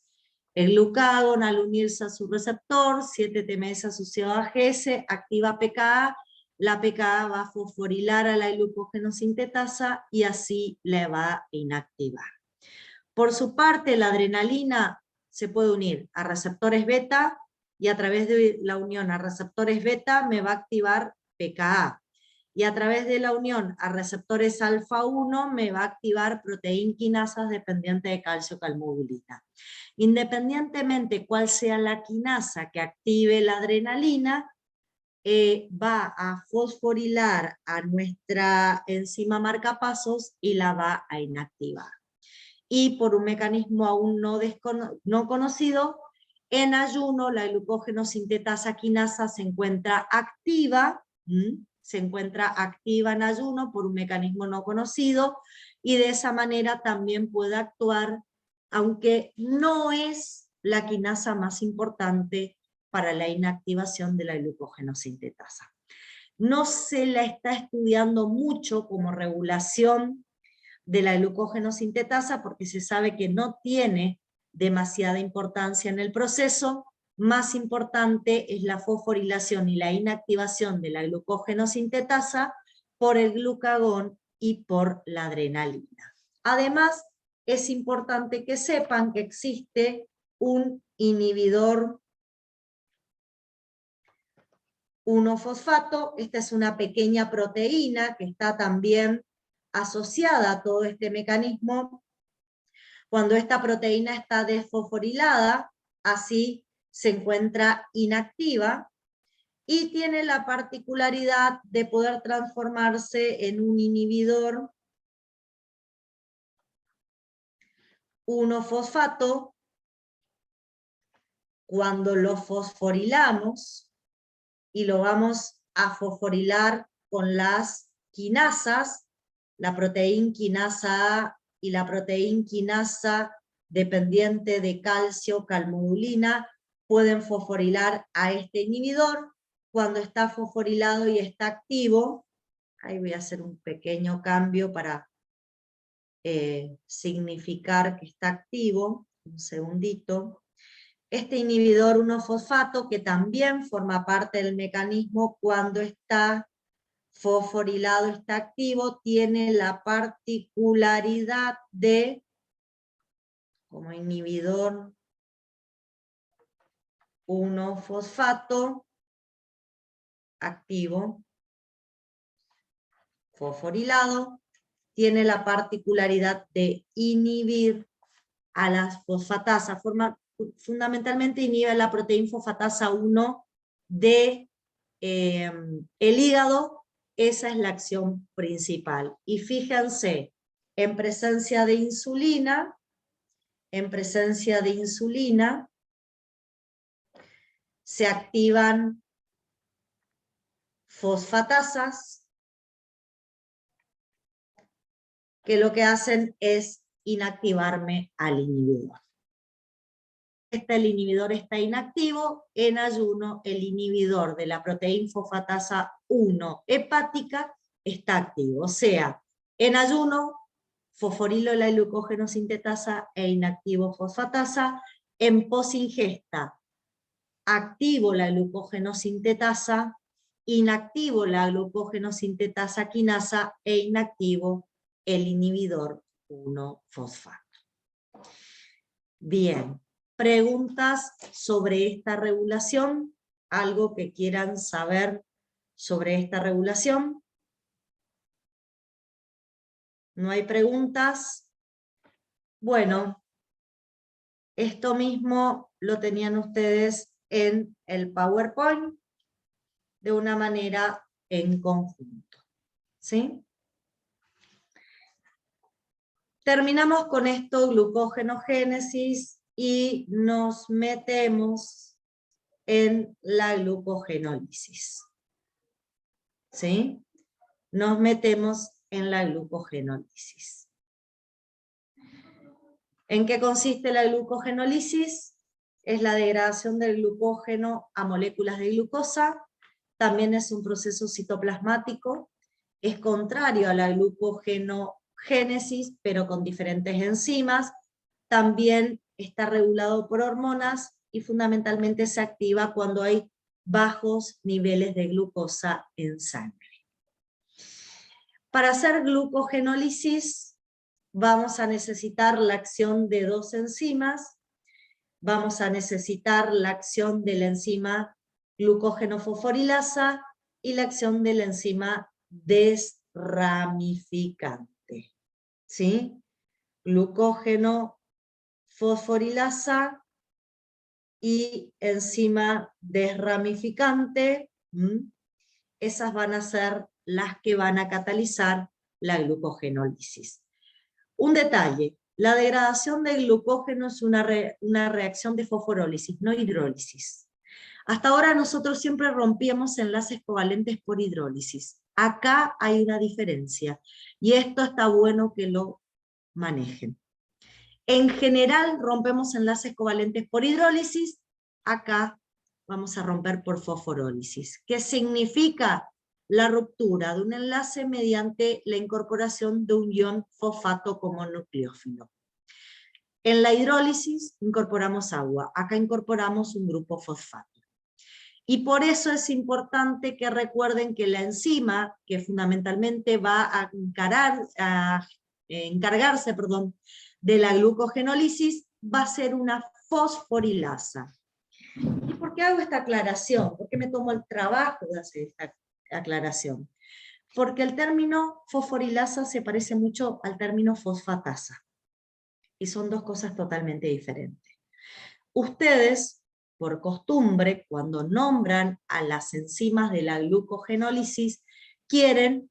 [SPEAKER 1] El glucagón, al unirse a su receptor, 7-TMS asociado a GS, activa PKA, la PKA va a fosforilar a la glucógeno sintetasa y así la va a inactivar. Por su parte, la adrenalina se puede unir a receptores beta y a través de la unión a receptores beta me va a activar PKA. y a través de la unión a receptores alfa-1 me va a activar proteínquinasas dependientes de calcio-calmodulina. Independientemente cuál sea la quinasa que active la adrenalina, va a fosforilar a nuestra enzima marcapasos y la va a inactivar. Y por un mecanismo aún no conocido, en ayuno la glucógeno sintetasa quinasa se encuentra activa, en ayuno por un mecanismo no conocido, y de esa manera también puede actuar, aunque no es la quinasa más importante para la inactivación de la glucógeno sintetasa. No se la está estudiando mucho como regulación de la glucógeno sintetasa porque se sabe que no tiene demasiada importancia en el proceso. Más importante es la fosforilación y la inactivación de la glucógeno sintetasa por el glucagón y por la adrenalina. Además, es importante que sepan que existe un inhibidor 1-fosfato. Esta es una pequeña proteína que está también asociada a todo este mecanismo. Cuando esta proteína está desfosforilada, así se encuentra inactiva y tiene la particularidad de poder transformarse en un inhibidor 1-fosfato cuando lo fosforilamos y lo vamos a fosforilar con las quinasas, la proteínquinasa A y la proteínquinasa dependiente de calcio, calmodulina, pueden fosforilar a este inhibidor. Cuando está fosforilado y está activo, ahí voy a hacer un pequeño cambio para significar que está activo, un segundito. Este inhibidor 1-fosfato, que también forma parte del mecanismo cuando está fosforilado, está activo, tiene la particularidad de, como inhibidor 1-fosfato, activo, fosforilado, tiene la particularidad de inhibir a las fosfatasas, fundamentalmente inhibe la proteína fosfatasa 1 de el hígado. Esa es la acción principal. Y fíjense, en presencia de insulina, se activan fosfatasas que lo que hacen es inactivarme al inhibidor. El inhibidor está inactivo, en ayuno el inhibidor de la proteína fosfatasa 1 hepática está activo. O sea, en ayuno fosforilo la glucógeno sintetasa e inactivo fosfatasa, en posingesta activo la glucógeno sintetasa, inactivo la glucógeno sintetasa quinasa e inactivo el inhibidor 1-fosfato. Bien. ¿Preguntas sobre esta regulación? ¿Algo que quieran saber sobre esta regulación? ¿No hay preguntas? Bueno, esto mismo lo tenían ustedes en el PowerPoint de una manera en conjunto. ¿Sí? Terminamos con esto, glucogenogénesis, y nos metemos en la glucogenólisis. ¿Sí? Nos metemos en la glucogenólisis. ¿En qué consiste la glucogenólisis? Es la degradación del glucógeno a moléculas de glucosa. También es un proceso citoplasmático. Es contrario a la glucogenogénesis, pero con diferentes enzimas. También está regulado por hormonas y fundamentalmente se activa cuando hay bajos niveles de glucosa en sangre. Para hacer glucogenólisis vamos a necesitar la acción de dos enzimas. Vamos a necesitar la acción de la enzima glucógeno fosforilasa y la acción de la enzima desramificante. ¿Sí? Glucógeno fosforilasa y enzima desramificante. Esas van a ser las que van a catalizar la glucogenólisis. Un detalle, la degradación del glucógeno es una reacción de fosforólisis, no hidrólisis. Hasta ahora nosotros siempre rompíamos enlaces covalentes por hidrólisis. Acá hay una diferencia, y esto está bueno que lo manejen. En general rompemos enlaces covalentes por hidrólisis, acá vamos a romper por fosforólisis. ¿Qué significa? La ruptura de un enlace mediante la incorporación de un ion fosfato como nucleófilo. En la hidrólisis incorporamos agua, acá incorporamos un grupo fosfato. Y por eso es importante que recuerden que la enzima, que fundamentalmente va a encargarse de la glucogenólisis, va a ser una fosforilasa. ¿Y por qué hago esta aclaración? ¿Por qué me tomo el trabajo de hacer esta aclaración? Porque el término fosforilasa se parece mucho al término fosfatasa. Y son dos cosas totalmente diferentes. Ustedes, por costumbre, cuando nombran a las enzimas de la glucogenólisis, quieren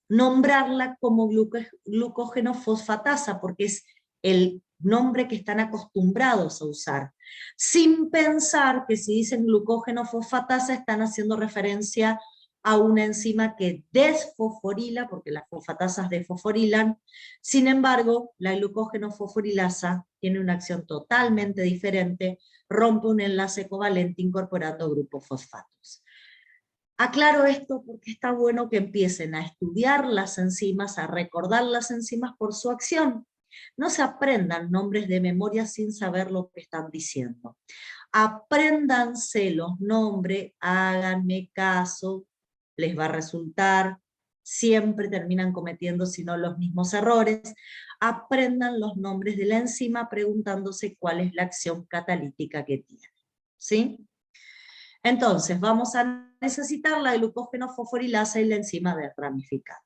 [SPEAKER 1] nombrarla como glucógeno fosfatasa, porque es el nombre que están acostumbrados a usar, sin pensar que si dicen glucógeno fosfatasa están haciendo referencia a una enzima que desfosforila, porque las fosfatasas desfosforilan. Sin embargo, la glucógeno fosforilasa tiene una acción totalmente diferente, rompe un enlace covalente incorporando grupos fosfatos. Aclaro esto porque está bueno que empiecen a estudiar las enzimas, a recordar las enzimas por su acción. No se aprendan nombres de memoria sin saber lo que están diciendo. Apréndanse los nombres, háganme caso, les va a resultar, siempre terminan cometiendo si no los mismos errores. Aprendan los nombres de la enzima preguntándose cuál es la acción catalítica que tiene. ¿Sí? Entonces, vamos a necesitar la glucógeno fosforilasa y la enzima desramificante.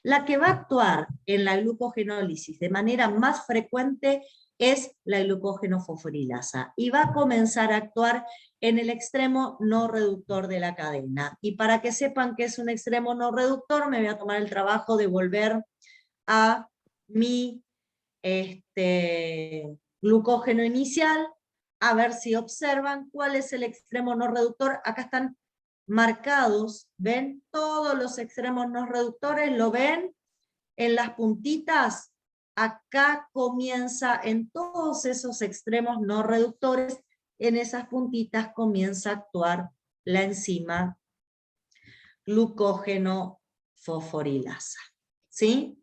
[SPEAKER 1] La que va a actuar en la glucogenólisis de manera más frecuente es la glucógeno fosforilasa, y va a comenzar a actuar en el extremo no reductor de la cadena. Y para que sepan que es un extremo no reductor, me voy a tomar el trabajo de volver a mi glucógeno inicial, a ver si observan cuál es el extremo no reductor. Acá están marcados, ¿ven? Todos los extremos no reductores, ¿lo ven? En las puntitas, acá comienza, en todos esos extremos no reductores, en esas puntitas comienza a actuar la enzima glucógeno fosforilasa. ¿Sí?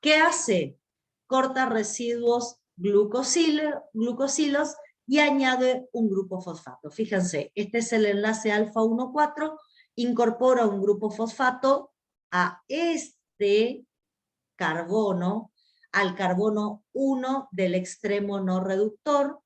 [SPEAKER 1] ¿Qué hace? Corta residuos glucosilos y añade un grupo fosfato. Fíjense, este es el enlace alfa 1,4, incorpora un grupo fosfato a este carbono, al carbono 1 del extremo no reductor.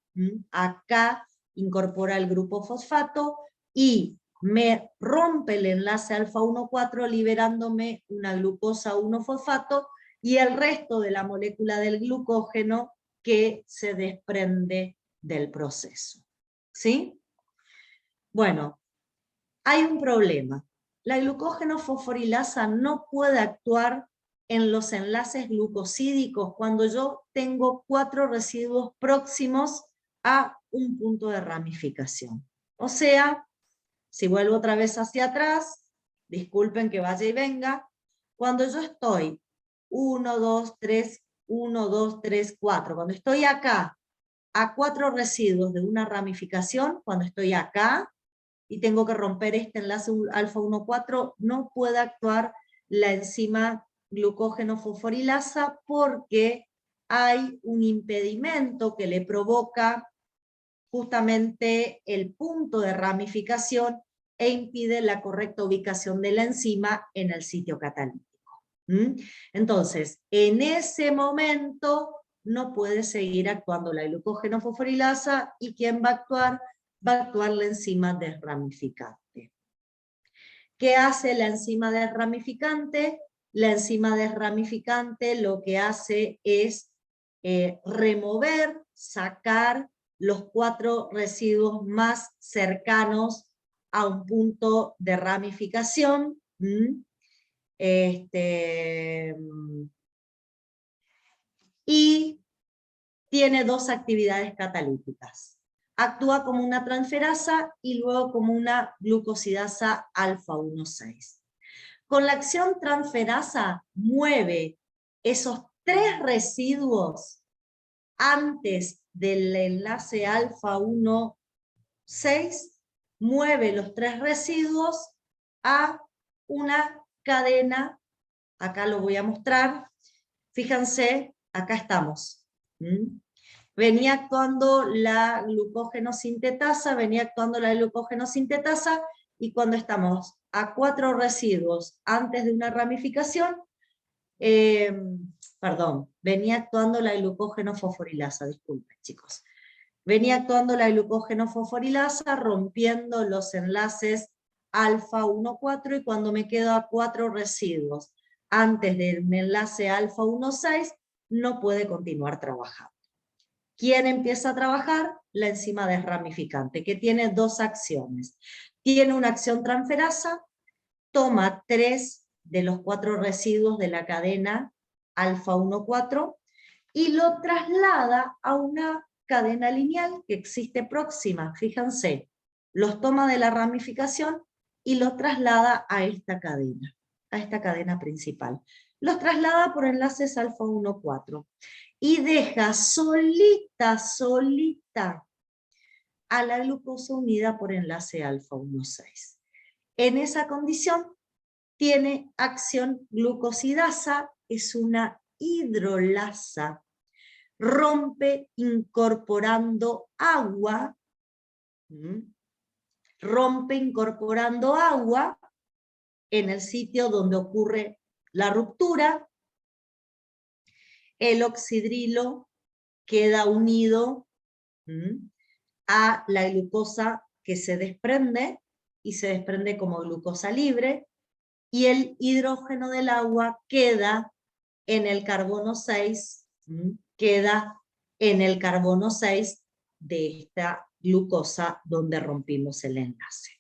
[SPEAKER 1] Acá incorpora el grupo fosfato y me rompe el enlace alfa 1,4 liberándome una glucosa 1-fosfato y el resto de la molécula del glucógeno que se desprende del proceso. ¿Sí? Bueno, hay un problema. La glucógeno fosforilasa no puede actuar en los enlaces glucosídicos cuando yo tengo 4 residuos próximos a un punto de ramificación. O sea, si vuelvo otra vez hacia atrás, disculpen que vaya y venga, cuando yo estoy 1, 2, 3, 1, 2, 3, 4, cuando estoy acá a 4 residuos de una ramificación, cuando estoy acá y tengo que romper este enlace alfa 1,4, no puede actuar la enzima glucógeno fosforilasa porque hay un impedimento que le provoca justamente el punto de ramificación e impide la correcta ubicación de la enzima en el sitio catalítico. Entonces, en ese momento no puede seguir actuando la glucógeno fosforilasa, y ¿quién va a actuar? Va a actuar la enzima desramificante. ¿Qué hace la enzima desramificante? La enzima desramificante lo que hace es remover, sacar los 4 residuos más cercanos a un punto de ramificación. Y tiene 2 actividades catalíticas. Actúa como una transferasa y luego como una glucosidasa alfa 1,6. Con la acción transferasa mueve esos 3 residuos antes del enlace alfa 1,6, mueve los 3 residuos a una cadena, acá lo voy a mostrar, fíjense, acá estamos. Venía actuando la glucógeno sintetasa, y cuando estamos a 4 residuos antes de una ramificación, venía actuando la glucógeno fosforilasa, disculpen chicos. Venía actuando la glucógeno fosforilasa rompiendo los enlaces alfa 1,4, y cuando me quedo a 4 residuos antes del enlace alfa 1,6, no puede continuar trabajando. ¿Quién empieza a trabajar? La enzima desramificante, que tiene 2 acciones. Tiene una acción transferasa, toma 3 de los 4 residuos de la cadena alfa 1,4 y lo traslada a una cadena lineal que existe próxima. Fíjense, los toma de la ramificación y los traslada a esta cadena principal. Los traslada por enlaces alfa 1,4 y deja solita a la glucosa unida por enlace alfa 1,6. En esa condición tiene acción glucosidasa, es una hidrolasa, rompe incorporando agua, en el sitio donde ocurre la ruptura. El oxidrilo queda unido a la glucosa que se desprende, y se desprende como glucosa libre, y el hidrógeno del agua queda en el carbono 6, de esta glucosa donde rompimos el enlace.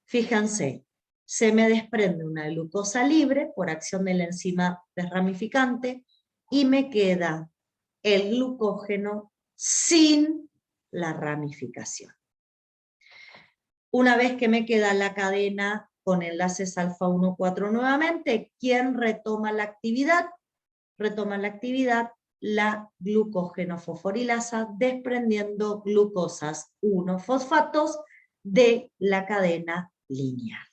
[SPEAKER 1] Fíjense, se me desprende una glucosa libre por acción de la enzima desramificante y me queda el glucógeno sin la ramificación. Una vez que me queda la cadena con enlaces alfa 1,4 nuevamente, ¿quién retoma la actividad? Retoma la actividad la glucógeno fosforilasa, desprendiendo glucosas 1-fosfatos de la cadena lineal.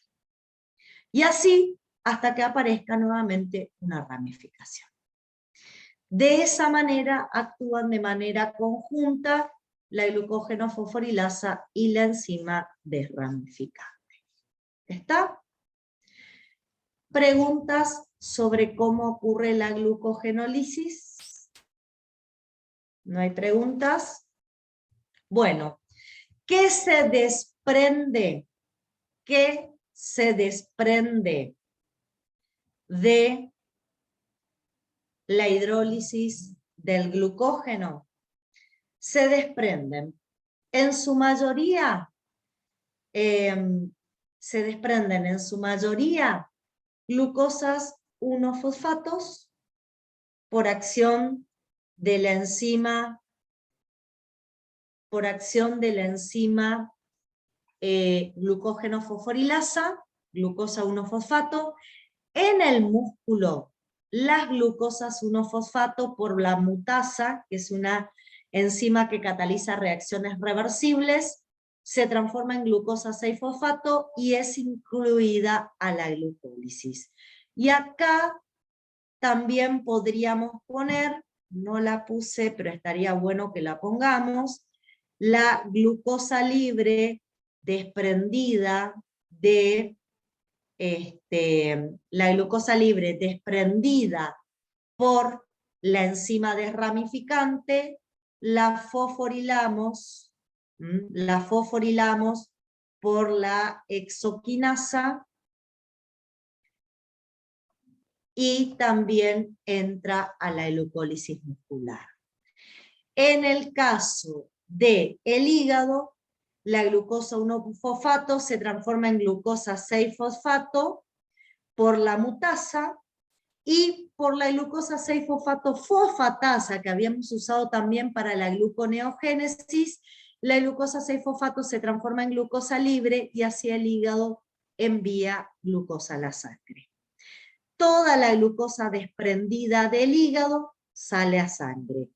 [SPEAKER 1] Y así hasta que aparezca nuevamente una ramificación. De esa manera actúan de manera conjunta la glucógeno fosforilasa y la enzima desramificante. ¿Está? ¿Preguntas sobre cómo ocurre la glucogenólisis? ¿No hay preguntas? Bueno, ¿qué se desprende? ¿Qué se desprende de la hidrólisis del glucógeno? Se desprenden, en su mayoría, glucosas 1-fosfatos por acción de la enzima, glucógeno fosforilasa, glucosa 1-fosfato. En el músculo, las glucosas 1-fosfato por la mutasa, que es una enzima que cataliza reacciones reversibles, se transforma en glucosa 6-fosfato y es incluida a la glucólisis. Y acá también podríamos poner, no la puse, pero estaría bueno que la pongamos, la glucosa libre desprendida de la glucosa libre desprendida por la enzima desramificante, la fosforilamos por la hexoquinasa y también entra a la glucólisis muscular. En el caso del hígado, la glucosa 1-fosfato se transforma en glucosa 6-fosfato por la mutasa, y por la glucosa 6-fosfato fosfatasa, que habíamos usado también para la gluconeogénesis, la glucosa 6-fosfato se transforma en glucosa libre y hacia el hígado envía glucosa a la sangre. Toda la glucosa desprendida del hígado sale a sangre.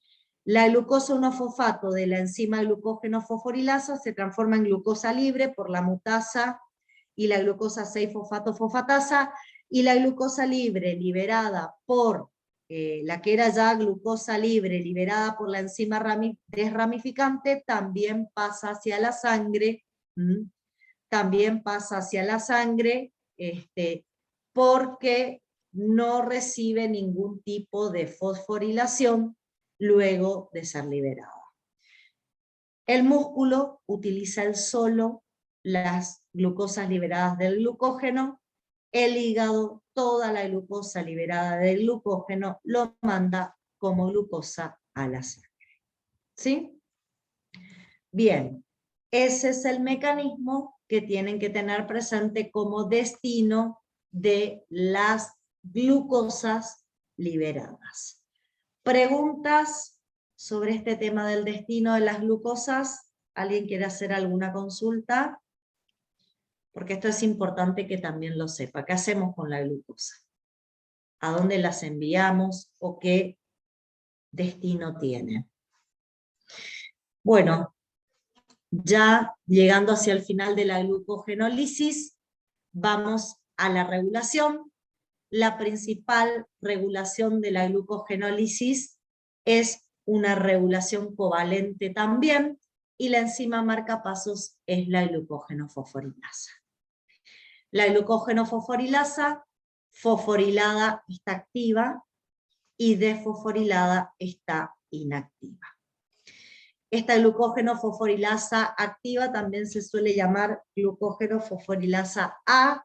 [SPEAKER 1] La glucosa 1-fosfato de la enzima glucógeno fosforilasa se transforma en glucosa libre por la mutasa y la glucosa 6-fosfato fosfatasa, y la glucosa libre liberada por la que era ya glucosa libre liberada por la enzima desramificante también pasa hacia la sangre, también pasa hacia la sangre, porque no recibe ningún tipo de fosforilación luego de ser liberada. El músculo utiliza solo las glucosas liberadas del glucógeno, el hígado toda la glucosa liberada del glucógeno lo manda como glucosa a la sangre. ¿Sí? Bien, ese es el mecanismo que tienen que tener presente como destino de las glucosas liberadas. ¿Preguntas sobre este tema del destino de las glucosas? ¿Alguien quiere hacer alguna consulta? Porque esto es importante que también lo sepa. ¿Qué hacemos con la glucosa? ¿A dónde las enviamos o qué destino tiene? Bueno, ya llegando hacia el final de la glucogenólisis, vamos a la regulación. La principal regulación de la glucogenólisis es una regulación covalente también, y la enzima marcapasos es la glucógeno-fosforilasa. La glucógeno-fosforilasa, fosforilada está activa y desfosforilada está inactiva. Esta glucógeno-fosforilasa activa también se suele llamar glucógeno-fosforilasa A,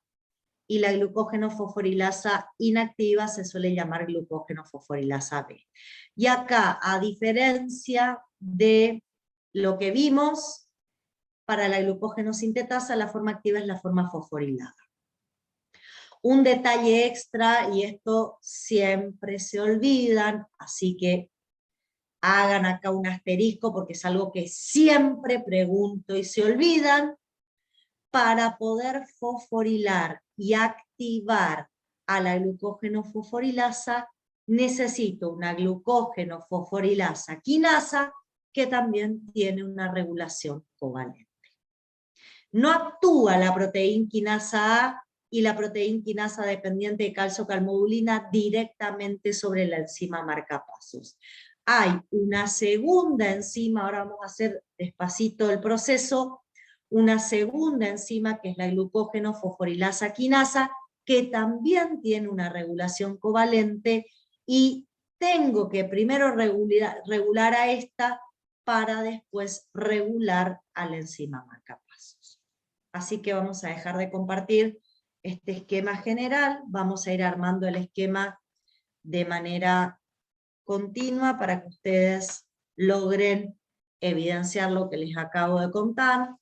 [SPEAKER 1] y la glucógeno-fosforilasa inactiva se suele llamar glucógeno-fosforilasa B. Y acá, a diferencia de lo que vimos, para la glucógeno-sintetasa la forma activa es la forma fosforilada. Un detalle extra, y esto siempre se olvidan, así que hagan acá un asterisco porque es algo que siempre pregunto y se olvidan. Para poder fosforilar y activar a la glucógeno-fosforilasa, necesito una glucógeno-fosforilasa quinasa que también tiene una regulación covalente. No actúa la proteína quinasa A y la proteína quinasa dependiente de calcio-calmodulina directamente sobre la enzima marcapasos. Hay una segunda enzima, ahora vamos a hacer despacito el proceso, una segunda enzima que es la glucógeno-fosforilasa quinasa, que también tiene una regulación covalente, y tengo que primero regular a esta para después regular a la enzima marcapasos. Así que vamos a dejar de compartir este esquema general, vamos a ir armando el esquema de manera continua para que ustedes logren evidenciar lo que les acabo de contar.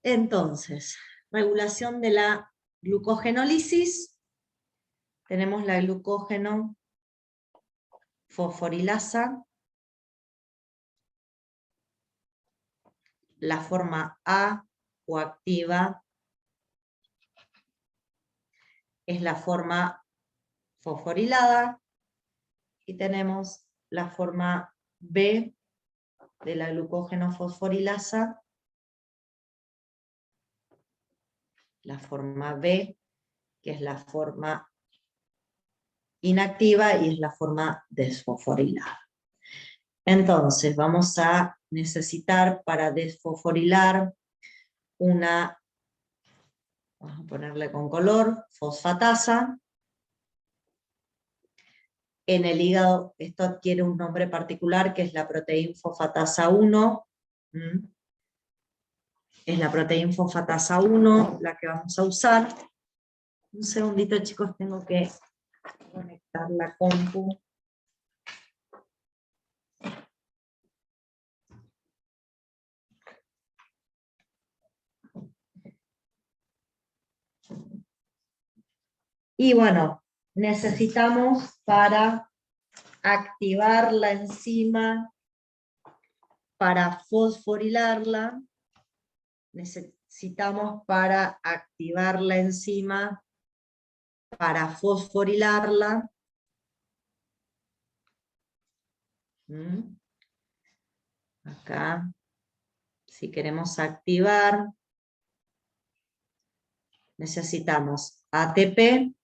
[SPEAKER 1] Entonces, regulación de la glucogenólisis. Tenemos la glucógeno fosforilasa, la forma A o activa es la forma fosforilada, y tenemos la forma B de la glucógeno fosforilasa, la forma B, que es la forma inactiva y es la forma desfosforilada. Entonces vamos a necesitar para desfosforilar una, vamos a ponerle con color, fosfatasa. En el hígado esto adquiere un nombre particular que es la proteína fosfatasa 1. es la proteína fosfatasa 1, la que vamos a usar. Un segundito, chicos, tengo que conectar la compu. Y bueno, necesitamos para activar la enzima, para fosforilarla, necesitamos para activar la enzima, para fosforilarla. Acá, si queremos activar, necesitamos ATP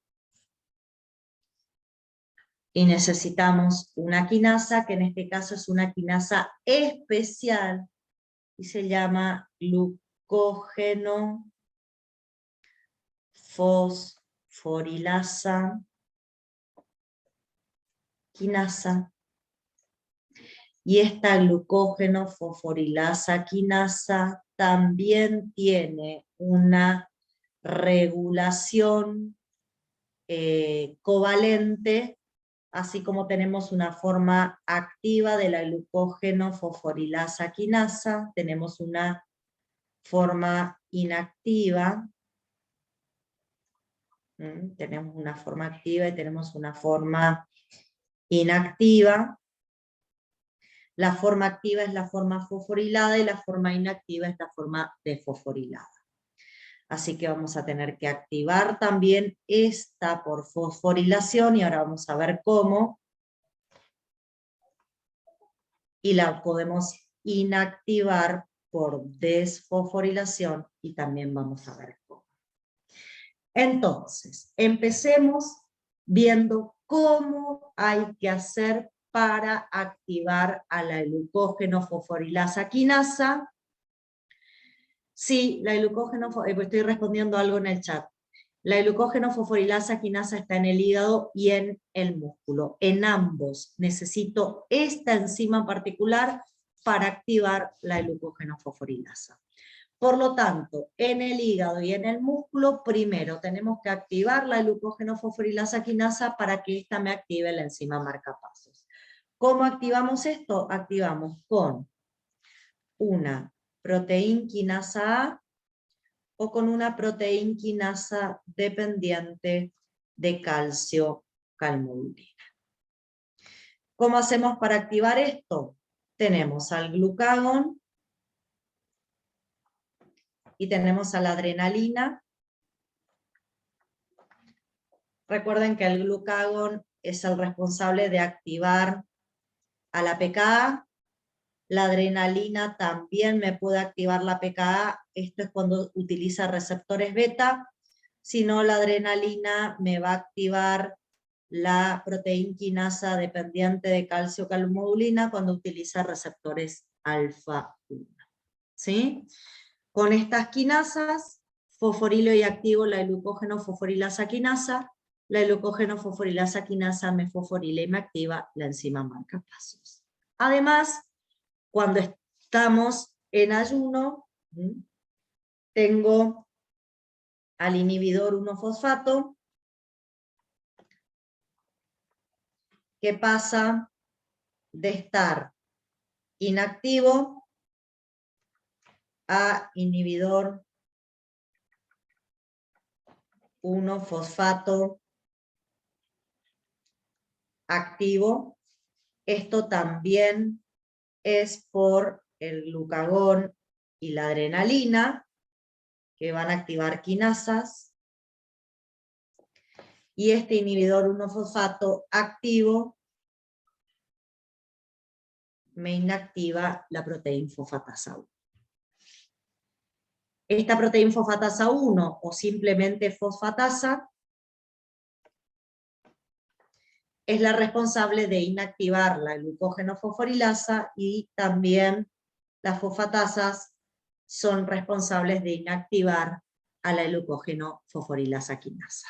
[SPEAKER 1] y necesitamos una quinasa, que en este caso es una quinasa especial y se llama glucógeno fosforilasa quinasa. Y esta glucógeno fosforilasa quinasa también tiene una regulación covalente, así como tenemos una forma activa de la glucógeno fosforilasa quinasa, tenemos una forma inactiva. Tenemos una forma activa y tenemos una forma inactiva. La forma activa es la forma fosforilada y la forma inactiva es la forma desfosforilada. Así que vamos a tener que activar también esta por fosforilación y ahora vamos a ver cómo. Y la podemos inactivar por desfosforilación y también vamos a ver cómo. Entonces, empecemos viendo cómo hay que hacer para activar a la glucógeno fosforilasa quinasa. Sí, la glucógeno, estoy respondiendo algo en el chat. La glucógeno fosforilasa quinasa está en el hígado y en el músculo. En ambos necesito esta enzima en particular para activar la glucógeno fosforilasa. Por lo tanto, en el hígado y en el músculo, primero tenemos que activar la glucógeno fosforilasa quinasa para que esta me active la enzima marcapasos. ¿Cómo activamos esto? Activamos con una proteína quinasa A o con una proteína quinasa dependiente de calcio calmodulina. ¿Cómo hacemos para activar esto? Tenemos al glucagón y tenemos a la adrenalina. Recuerden que el glucagón es el responsable de activar a la PKA. La adrenalina también me puede activar la PKA. Esto es cuando utiliza receptores beta. Si no, la adrenalina me va a activar la proteína quinasa dependiente de calcio calmodulina cuando utiliza receptores alfa 1. ¿Sí? Con estas quinasas, fosforilo y activo la glucógeno fosforilasa quinasa. La glucógeno fosforilasa quinasa me fosforila y me activa la enzima marcapasos. Además, cuando estamos en ayuno, tengo al inhibidor 1-fosfato, que pasa de estar inactivo a inhibidor 1-fosfato activo. Esto también es por el glucagón y la adrenalina, que van a activar quinasas. Y este inhibidor 1-fosfato activo me inactiva la proteína fosfatasa 1. Esta proteína fosfatasa 1, o simplemente fosfatasa, es la responsable de inactivar la glucógeno fosforilasa y también las fosfatasas son responsables de inactivar a la glucógeno fosforilasa quinasa.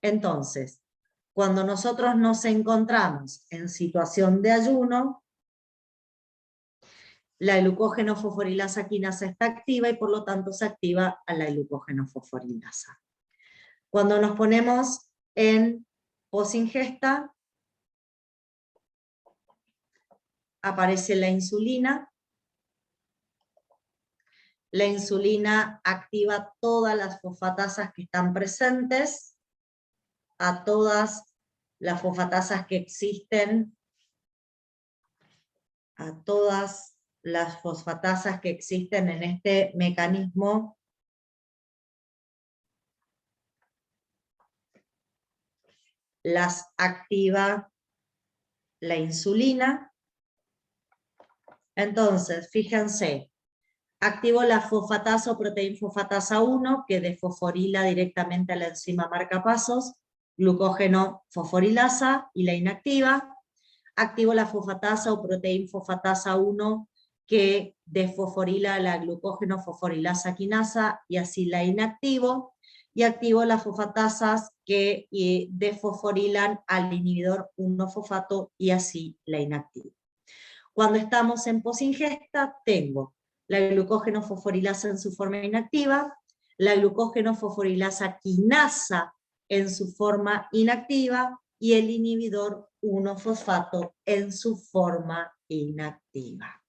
[SPEAKER 1] Entonces, cuando nosotros nos encontramos en situación de ayuno, la glucógeno fosforilasa quinasa está activa y por lo tanto se activa a la glucógeno fosforilasa. Cuando nos ponemos en posingesta, aparece la insulina. La insulina activa todas las fosfatasas que están presentes, a todas las fosfatasas que existen, a todas las fosfatasas que existen en este mecanismo las activa la insulina. Entonces, fíjense, activo la fosfatasa o proteína fosfatasa 1, que desfosforila directamente a la enzima marcapasos, glucógeno fosforilasa, y la inactiva. Activo la fosfatasa o proteína fosfatasa 1, que desfosforila la glucógeno fosforilasa quinasa, y así la inactivo. Y activo las fosfatasas que desfosforilan al inhibidor 1-fosfato, y así la inactivo. Cuando estamos en posingesta, tengo la glucógeno fosforilasa en su forma inactiva, la glucógeno fosforilasa quinasa en su forma inactiva, y el inhibidor 1-fosfato en su forma inactiva.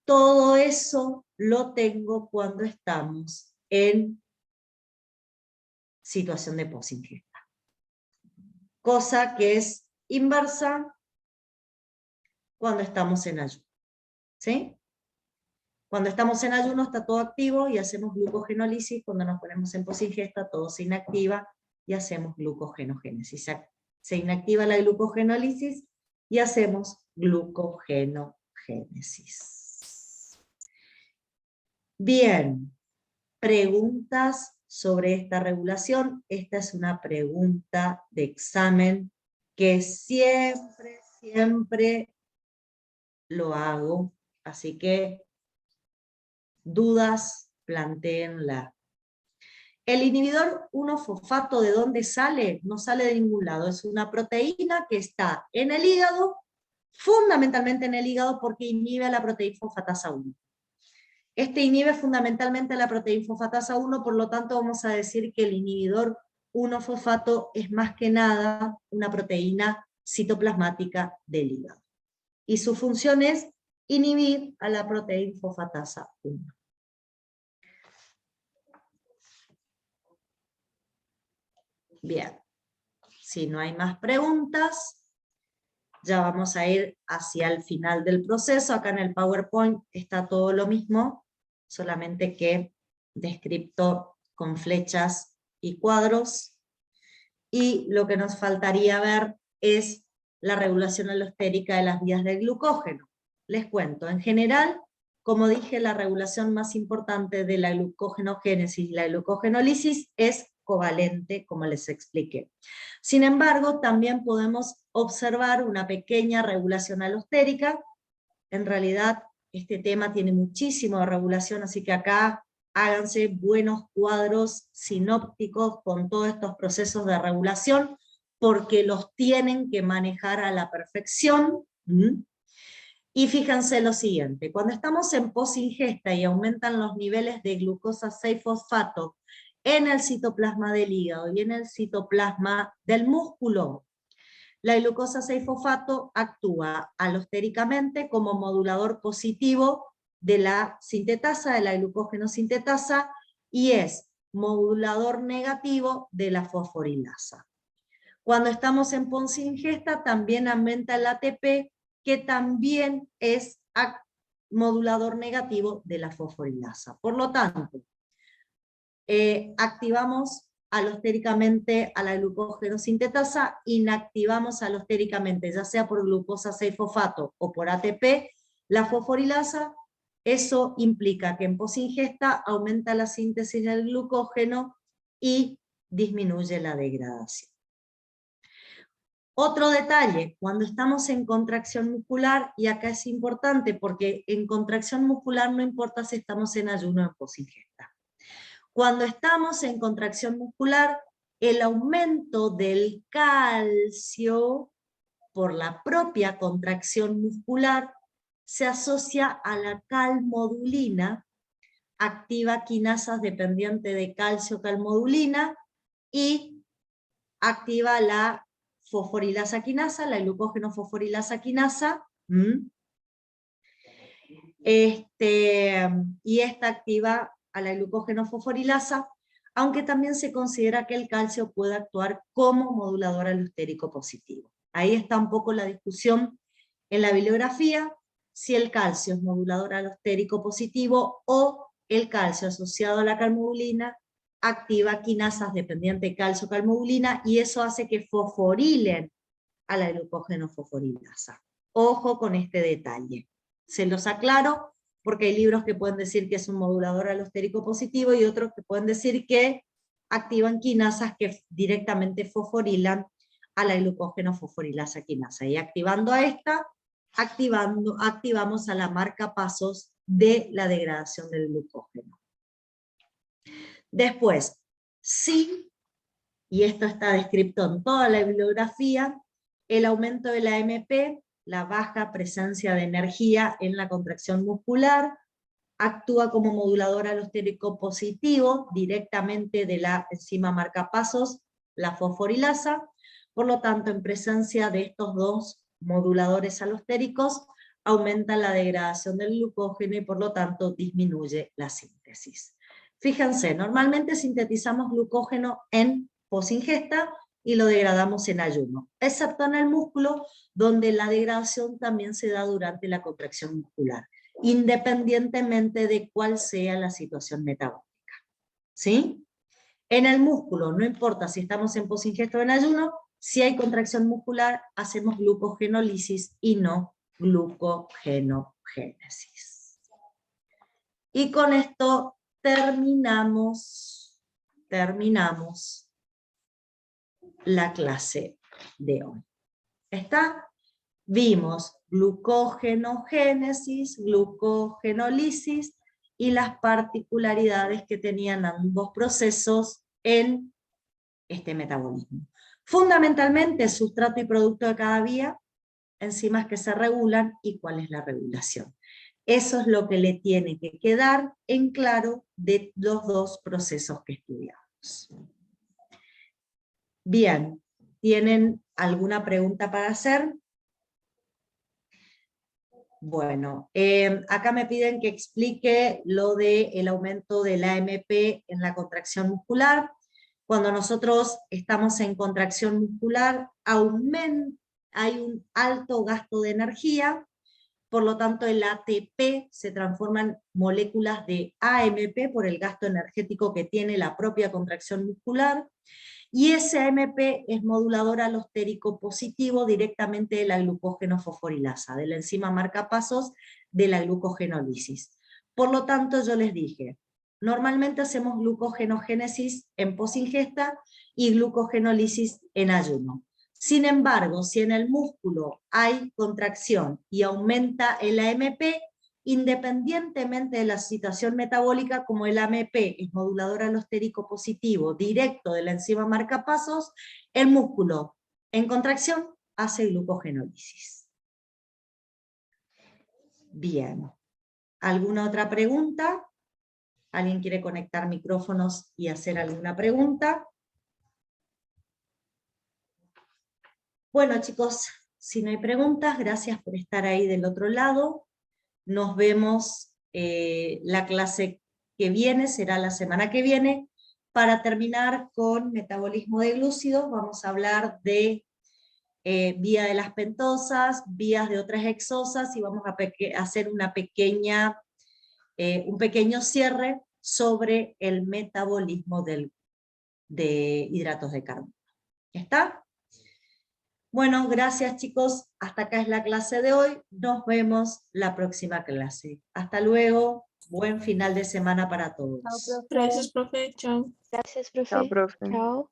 [SPEAKER 1] Todo eso lo tengo cuando estamos en situación de posingesta. Cosa que es inversa cuando estamos en ayuno. ¿Sí? Cuando estamos en ayuno está todo activo y hacemos glucogenólisis. Cuando nos ponemos en posingesta todo se inactiva y hacemos glucogenogénesis. Se inactiva la glucogenólisis y hacemos glucogenogénesis. Bien, preguntas sobre esta regulación. Esta es una pregunta de examen que siempre lo hago, así que dudas, plantéenla. El inhibidor 1-fosfato, ¿de dónde sale? No sale de ningún lado, es una proteína que está en el hígado, fundamentalmente en el hígado porque inhibe a la proteína fosfatasa 1. Este inhibe fundamentalmente a la proteína fosfatasa 1, por lo tanto vamos a decir que el inhibidor 1-fosfato es más que nada una proteína citoplasmática del hígado. Y su función es inhibir a la proteína fosfatasa 1. Bien, si no hay más preguntas, ya vamos a ir hacia el final del proceso. Acá en el PowerPoint está todo lo mismo, solamente que descrito con flechas y cuadros. Y lo que nos faltaría ver es la regulación alostérica de las vías del glucógeno. Les cuento, en general, como dije, la regulación más importante de la glucogenogénesis y la glucogenólisis es covalente, como les expliqué. Sin embargo, también podemos observar una pequeña regulación alostérica. En realidad, este tema tiene muchísima regulación, así que acá háganse buenos cuadros sinópticos con todos estos procesos de regulación, porque los tienen que manejar a la perfección. Y fíjense lo siguiente, cuando estamos en posingesta y aumentan los niveles de glucosa 6-fosfato en el citoplasma del hígado y en el citoplasma del músculo, la glucosa 6-fosfato actúa alostéricamente como modulador positivo de la sintetasa, de la glucógeno sintetasa, y es modulador negativo de la fosforilasa. Cuando estamos en posingesta también aumenta el ATP, que también es modulador negativo de la fosforilasa. Por lo tanto, activamos alostéricamente a la glucógeno sintetasa, inactivamos alostéricamente, ya sea por glucosa 6-fosfato o por ATP, la fosforilasa. Eso implica que en posingesta aumenta la síntesis del glucógeno y disminuye la degradación. Otro detalle, cuando estamos en contracción muscular, y acá es importante porque en contracción muscular no importa si estamos en ayuno o en posingesta. Cuando estamos en contracción muscular, el aumento del calcio por la propia contracción muscular se asocia a la calmodulina, activa quinasas dependientes de calcio-calmodulina y activa la fosforilasa quinasa, la glucógeno fosforilasa quinasa, y esta activa a la glucógeno fosforilasa, aunque también se considera que el calcio puede actuar como modulador alostérico positivo. Ahí está un poco la discusión en la bibliografía, si el calcio es modulador alostérico positivo o el calcio asociado a la calmodulina activa quinasas dependientes de calcio-calmodulina y eso hace que fosforilen a la glucógeno fosforilasa. Ojo con este detalle. Se los aclaro porque hay libros que pueden decir que es un modulador alostérico positivo y otros que pueden decir que activan quinasas que directamente fosforilan a la glucógeno fosforilasa quinasa. Y activando a esta, activamos a la marcapasos de la degradación del glucógeno. Después, sí, y esto está descrito en toda la bibliografía, el aumento de la AMP, la baja presencia de energía en la contracción muscular, actúa como modulador alostérico positivo directamente de la enzima marcapasos, la fosforilasa, por lo tanto en presencia de estos dos moduladores alostéricos aumenta la degradación del glucógeno y por lo tanto disminuye la síntesis. Fíjense, normalmente sintetizamos glucógeno en posingesta y lo degradamos en ayuno, excepto en el músculo, donde la degradación también se da durante la contracción muscular, independientemente de cuál sea la situación metabólica. ¿Sí? En el músculo, no importa si estamos en posingesta o en ayuno, si hay contracción muscular, hacemos glucogenólisis y no glucogenogénesis. Y con esto terminamos la clase de hoy. ¿Está? Vimos glucogenogénesis, glucogenólisis y las particularidades que tenían ambos procesos en este metabolismo. Fundamentalmente, sustrato y producto de cada vía, enzimas que se regulan y cuál es la regulación. Eso es lo que le tiene que quedar en claro de los dos procesos que estudiamos. Bien, ¿tienen alguna pregunta para hacer? Bueno, acá me piden que explique lo del aumento del AMP en la contracción muscular. Cuando nosotros estamos en contracción muscular, hay un alto gasto de energía, por lo tanto el ATP se transforma en moléculas de AMP por el gasto energético que tiene la propia contracción muscular, y ese AMP es modulador alostérico positivo directamente de la glucógeno fosforilasa, de la enzima marcapasos de la glucogenólisis. Por lo tanto, yo les dije, normalmente hacemos glucogenogénesis en posingesta y glucogenólisis en ayuno. Sin embargo, si en el músculo hay contracción y aumenta el AMP, independientemente de la situación metabólica, como el AMP es modulador alostérico positivo directo de la enzima marcapasos, el músculo en contracción hace glucogenólisis. Bien. ¿Alguna otra pregunta? ¿Alguien quiere conectar micrófonos y hacer alguna pregunta? Bueno, chicos, si no hay preguntas, gracias por estar ahí del otro lado. Nos vemos la clase que viene, será la semana que viene. Para terminar con metabolismo de glúcidos, vamos a hablar de vía de las pentosas, vías de otras exosas, y vamos a hacer una un pequeño cierre sobre el metabolismo de hidratos de carbono. ¿Está? Bueno, gracias chicos, hasta acá es la clase de hoy, nos vemos la próxima clase. Hasta luego, buen final de semana para todos.
[SPEAKER 3] Gracias, profe. Chao.
[SPEAKER 4] Gracias, profe.
[SPEAKER 5] Chao, profe.
[SPEAKER 4] Chao.